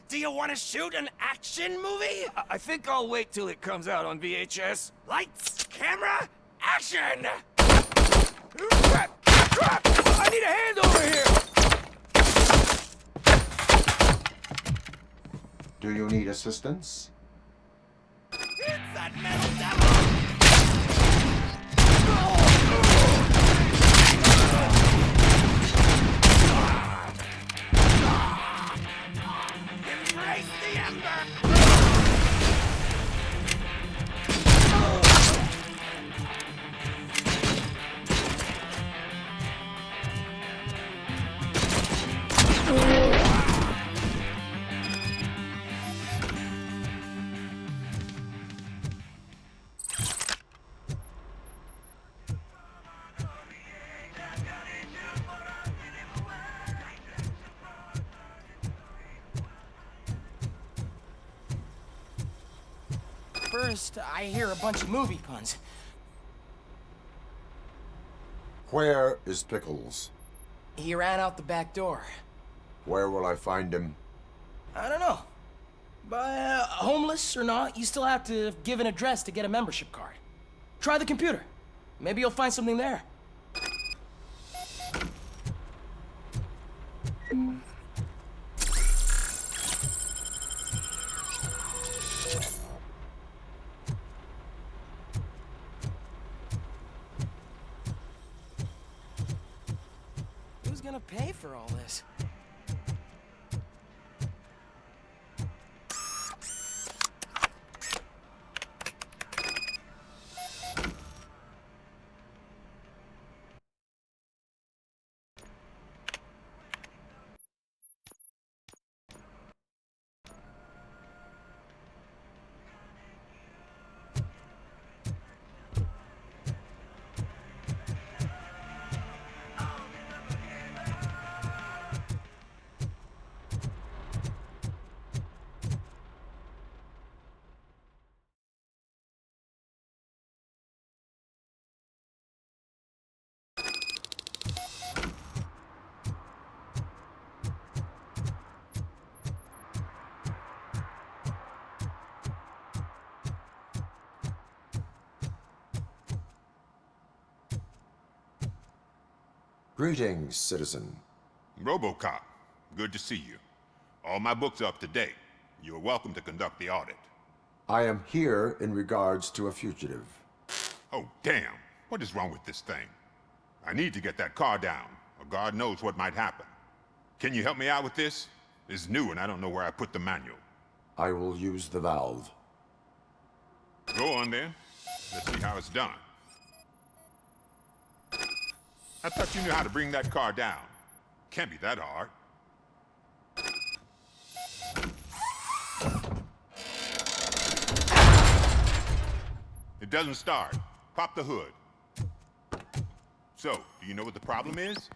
Do you want to shoot an action movie? I think I'll wait till it comes out on VHS. Lights, camera, action! Crap! Crap! I need a hand over here! Do you need assistance? It's that metal devil! Embrace the ember! First, I hear a bunch of movie puns. Where is Pickles? He ran out the back door. Where will I find him? I don't know. But homeless or not, you still have to give an address to get a membership card. Try the computer. Maybe you'll find something there. gonna pay for all this? Greetings, citizen. Robocop, good to see you. All my books are up to date. You are welcome to conduct the audit. I am here in regards to a fugitive. Oh, damn. What is wrong with this thing? I need to get that car down, or God knows what might happen. Can you help me out with this? It's new and I don't know where I put the manual. I will use the valve. Go on then. Let's see how it's done. I thought you knew how to bring that car down. Can't be that hard. It doesn't start. Pop the hood. So, do you know what the problem is?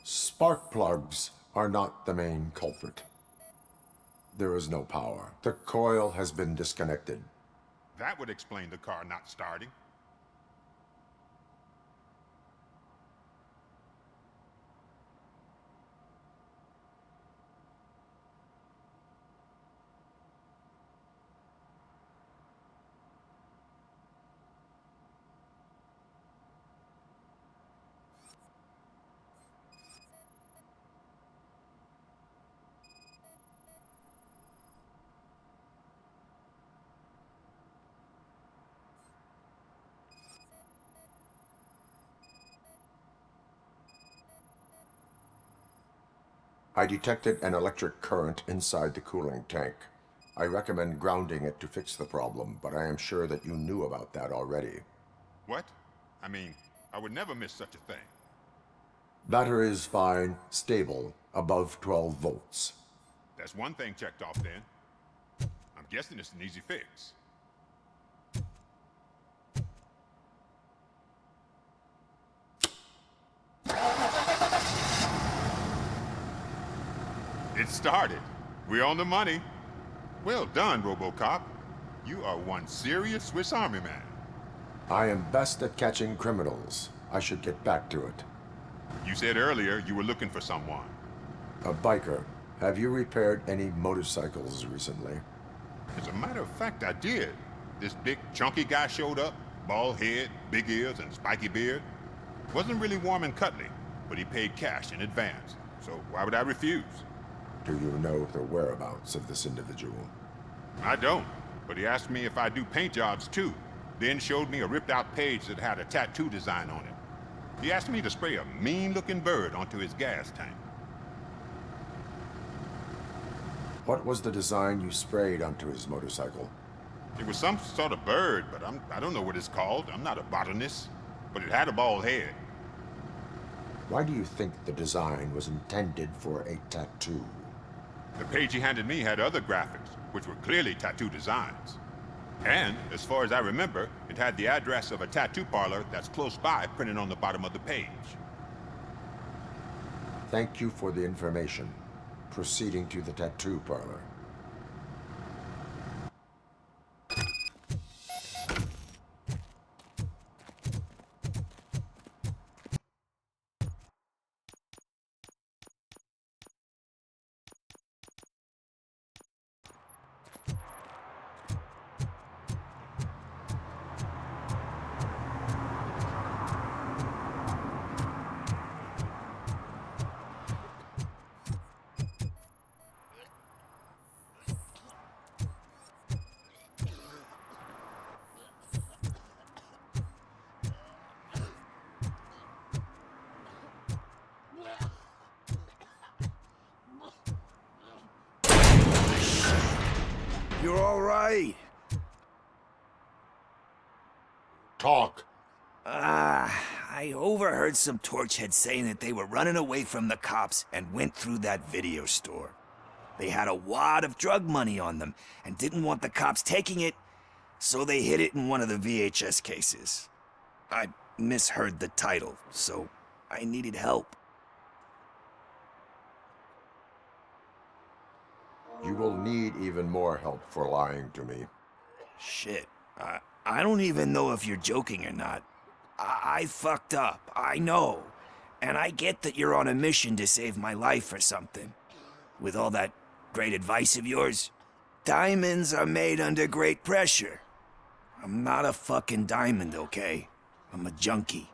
Spark plugs are not the main culprit. There is no power. The coil has been disconnected. That would explain the car not starting. I detected an electric current inside the cooling tank. I recommend grounding it to fix the problem, but I am sure that you knew about that already. What? I mean, I would never miss such a thing. Battery is fine, stable, above 12 volts. That's one thing checked off then. I'm guessing it's an easy fix. It started. We're on the money. Well done, Robocop. You are one serious Swiss Army man. I am best at catching criminals. I should get back to it. You said earlier you were looking for someone. A biker. Have you repaired any motorcycles recently? As a matter of fact, I did. This big, chunky guy showed up. Bald head, big ears, and spiky beard. Wasn't really warm and cuddly, but he paid cash in advance. So why would I refuse? Do you know the whereabouts of this individual? I don't, but he asked me if I do paint jobs too, then showed me a ripped-out page that had a tattoo design on it. He asked me to spray a mean-looking bird onto his gas tank. What was the design you sprayed onto his motorcycle? It was some sort of bird, but I don't know what it's called. I'm not a botanist, but it had a bald head. Why do you think the design was intended for a tattoo? The page he handed me had other graphics, which were clearly tattoo designs. And, as far as I remember, it had the address of a tattoo parlor that's close by printed on the bottom of the page. Thank you for the information. Proceeding to the tattoo parlor. you're all right. Talk. I overheard some torchheads saying that they were running away from the cops and went through that video store. They had a wad of drug money on them and didn't want the cops taking it, so they hid it in one of the VHS cases. I misheard the title, so I needed help. You will need even more help for lying to me. Shit, I don't even know if you're joking or not. I fucked up, I know. And I get that you're on a mission to save my life or something. With all that great advice of yours, diamonds are made under great pressure. I'm not a fucking diamond, okay? I'm a junkie.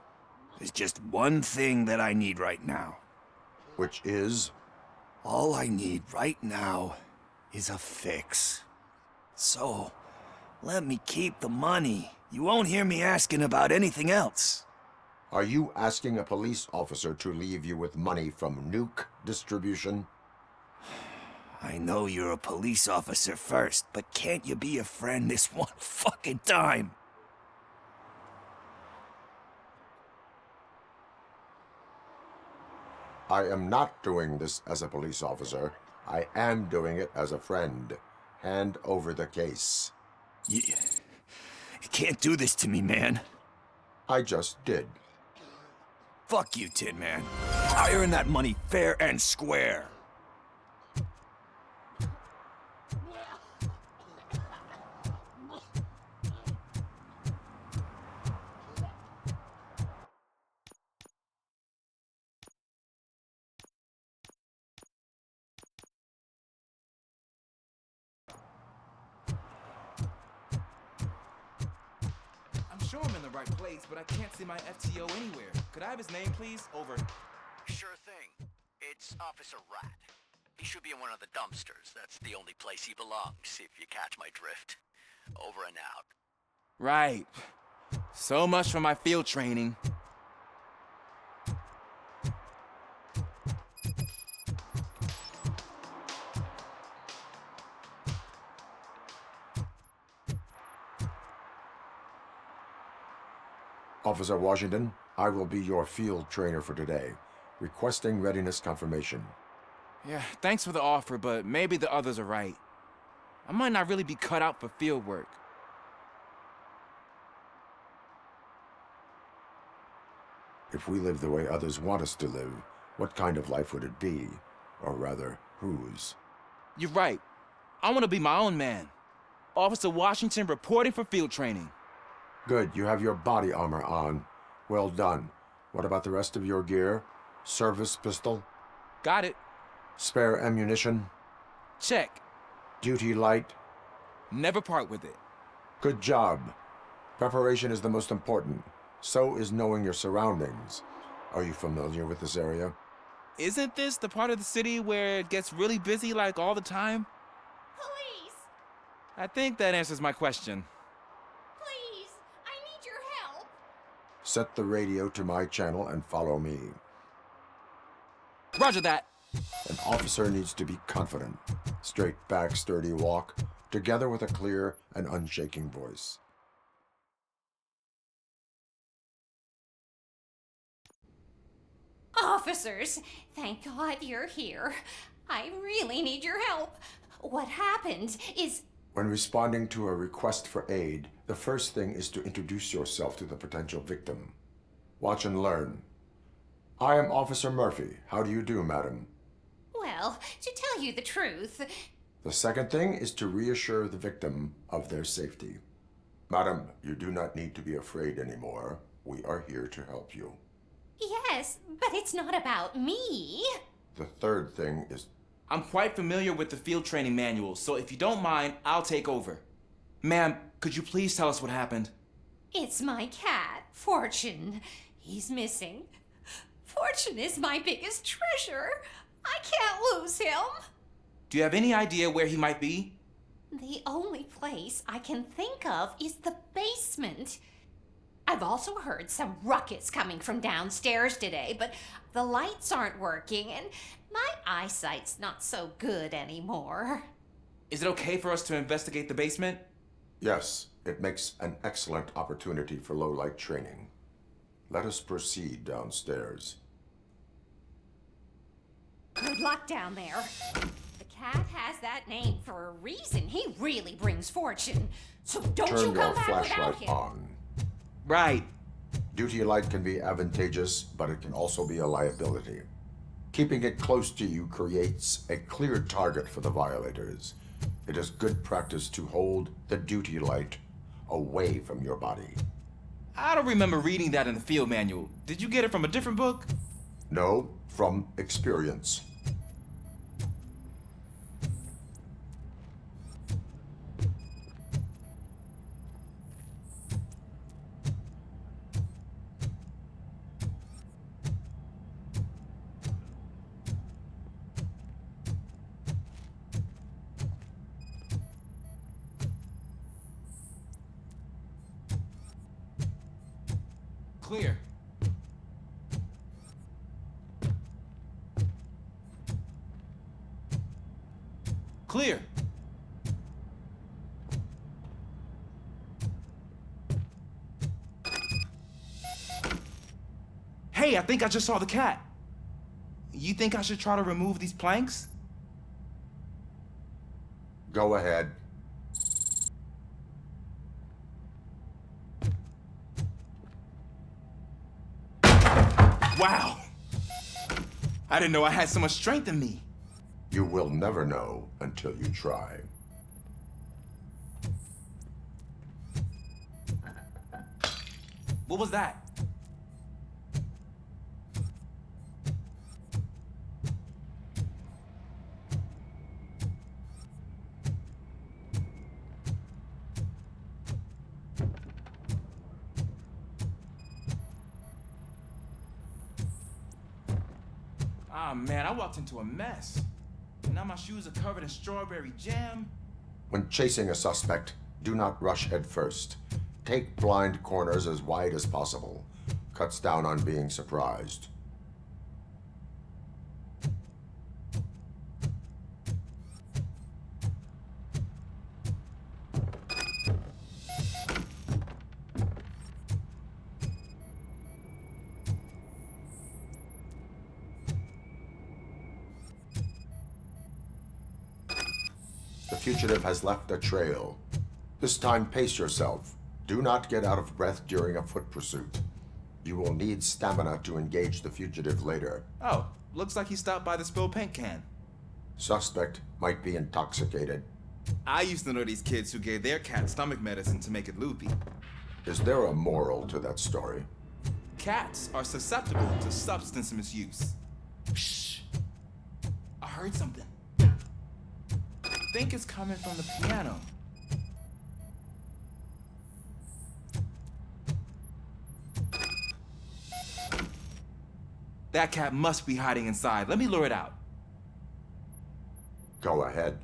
There's just one thing that I need right now. Which is? All I need right now is a fix. So, let me keep the money. You won't hear me asking about anything else. Are you asking a police officer to leave you with money from nuke distribution? I know you're a police officer first, but can't you be a friend this one fucking time? I am not doing this as a police officer. I am doing it as a friend. Hand over the case. You can't do this to me, man. I just did. Fuck you, Tin Man. I earn that money fair and square. Sure I'm in the right place, but I can't see my FTO anywhere. Could I have his name, please? Over. Sure thing. It's Officer Rat. He should be in one of the dumpsters. That's the only place he belongs, if you catch my drift. Over and out. Right. So much for my field training. Officer Washington, I will be your field trainer for today. Requesting readiness confirmation. Yeah, thanks for the offer, but maybe the others are right. I might not really be cut out for field work. If we live the way others want us to live, what kind of life would it be? Or rather, whose? You're right. I want to be my own man. Officer Washington reporting for field training. Good, you have your body armor on. Well done. What about the rest of your gear? Service pistol? Got it. Spare ammunition? Check. Duty light? Never part with it. Good job. Preparation is the most important. So is knowing your surroundings. Are you familiar with this area? Isn't this the part of the city where it gets really busy like all the time? Police! I think that answers my question. Please, I need your help. Set the radio to my channel and follow me. Roger that. An officer needs to be confident. Straight back, sturdy walk, together with a clear and unshaking voice. Officers, thank God you're here. I really need your help. What happened is... When responding to a request for aid, the first thing is to introduce yourself to the potential victim. Watch and learn. I am Officer Murphy. How do you do, madam? Well, to tell you the truth... The second thing is to reassure the victim of their safety. Madam, you do not need to be afraid anymore. We are here to help you. Yes, but it's not about me. The third thing is... I'm quite familiar with the field training manual, so if you don't mind, I'll take over. Ma'am, could you please tell us what happened? It's my cat, Fortune. He's missing. Fortune is my biggest treasure. I can't lose him. Do you have any idea where he might be? The only place I can think of is the basement. I've also heard some ruckus coming from downstairs today, but the lights aren't working and my eyesight's not so good anymore. Is it okay for us to investigate the basement? Yes, it makes an excellent opportunity for low-light training. Let us proceed downstairs. Good luck down there. The cat has that name for a reason. He really brings fortune. So don't Turn you your come back without flashlight him. on. Right. Duty light can be advantageous, but it can also be a liability. Keeping it close to you creates a clear target for the violators. It is good practice to hold the duty light away from your body. I don't remember reading that in the field manual. Did you get it from a different book? No, from experience. Clear. Clear. Hey, I think I just saw the cat. You think I should try to remove these planks? Go ahead. Wow! I didn't know I had so much strength in me. You will never know until you try. What was that? Ah, man, I walked into a mess. Now my shoes are covered in strawberry jam. When chasing a suspect, do not rush head first. Take blind corners as wide as possible. Cuts down on being surprised. The fugitive has left a trail. This time, pace yourself. Do not get out of breath during a foot pursuit. You will need stamina to engage the fugitive later. Oh, looks like he stopped by the spilled paint can. Suspect might be intoxicated. I used to know these kids who gave their cat stomach medicine to make it loopy. Is there a moral to that story? Cats are susceptible to substance misuse. Shh. I heard something. I think it's coming from the piano. That cat must be hiding inside. Let me lure it out. Go ahead.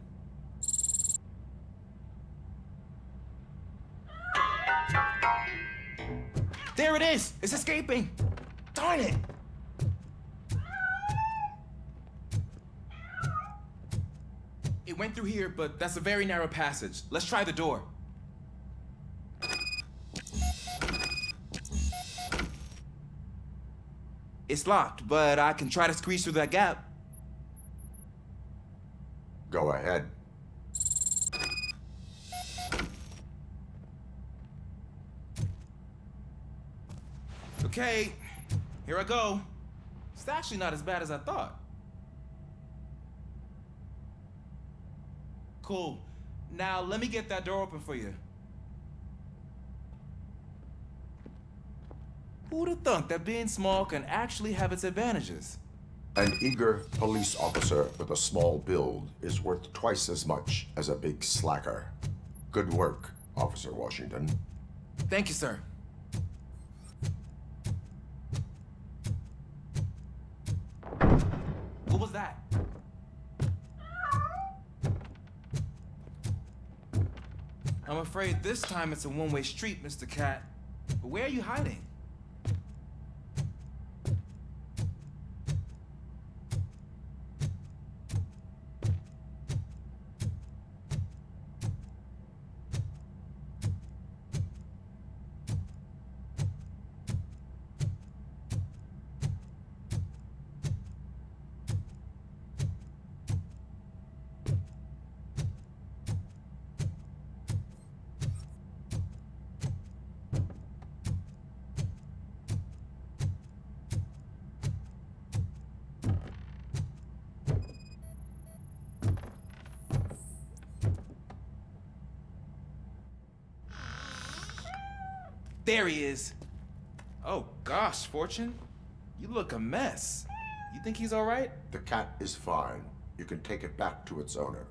There it is! It's escaping! Darn it! It went through here, but that's a very narrow passage. Let's try the door. It's locked, but I can try to squeeze through that gap. Go ahead. Okay, here I go. It's actually not as bad as I thought. Cool. Now let me get that door open for you. Who'd have thunk that being small can actually have its advantages? An eager police officer with a small build is worth twice as much as a big slacker. Good work, Officer Washington. Thank you, sir. What was that? I'm afraid this time it's a one-way street, Mr. Cat. But where are you hiding? there he is. Oh gosh, Fortune. You look a mess. You think he's all right? The cat is fine. You can take it back to its owner.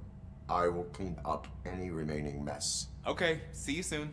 I will clean up any remaining mess. Okay, see you soon.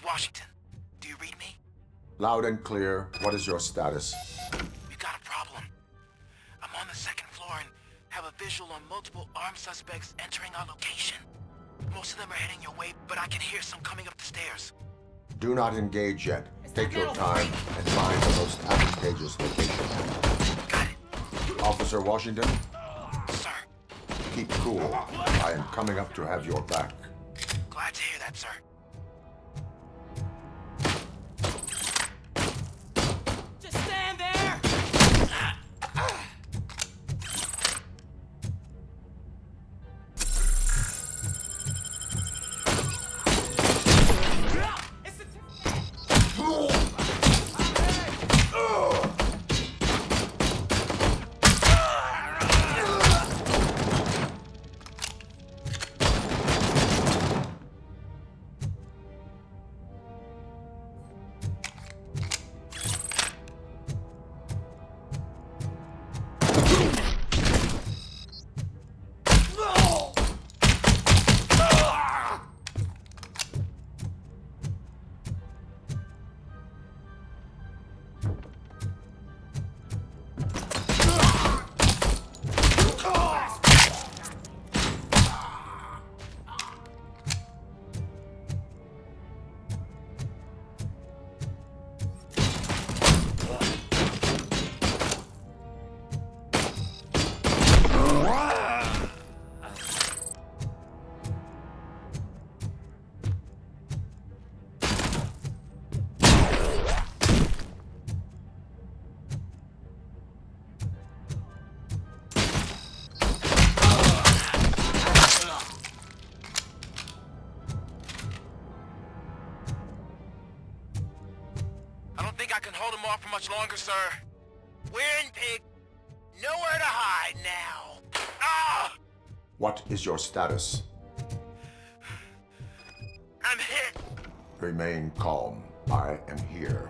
Washington, do you read me? Loud and clear. What is your status? We've got a problem. I'm on the second floor and have a visual on multiple armed suspects entering our location. Most of them are heading your way, but I can hear some coming up the stairs. Do not engage yet. Take your time and find the most advantageous location. Got it. Officer Washington? Sir. Keep cool. I am coming up to have your back. Glad to hear that, sir. For much longer, sir. We're in, pig. Nowhere to hide now. Ah! What is your status? I'm hit. Remain calm. I am here.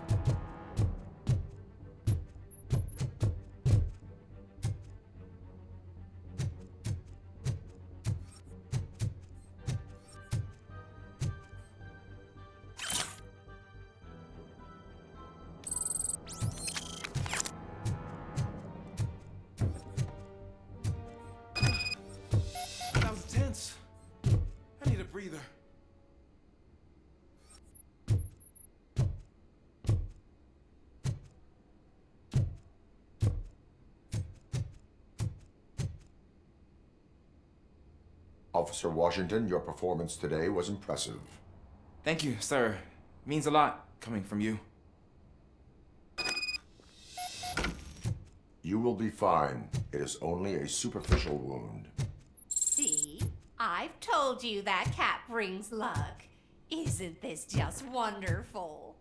Breather. Officer Washington, your performance today was impressive. Thank you, sir. Means a lot coming from you. You will be fine. It is only a superficial wound. See? I've told you that cat brings luck. Isn't this just wonderful?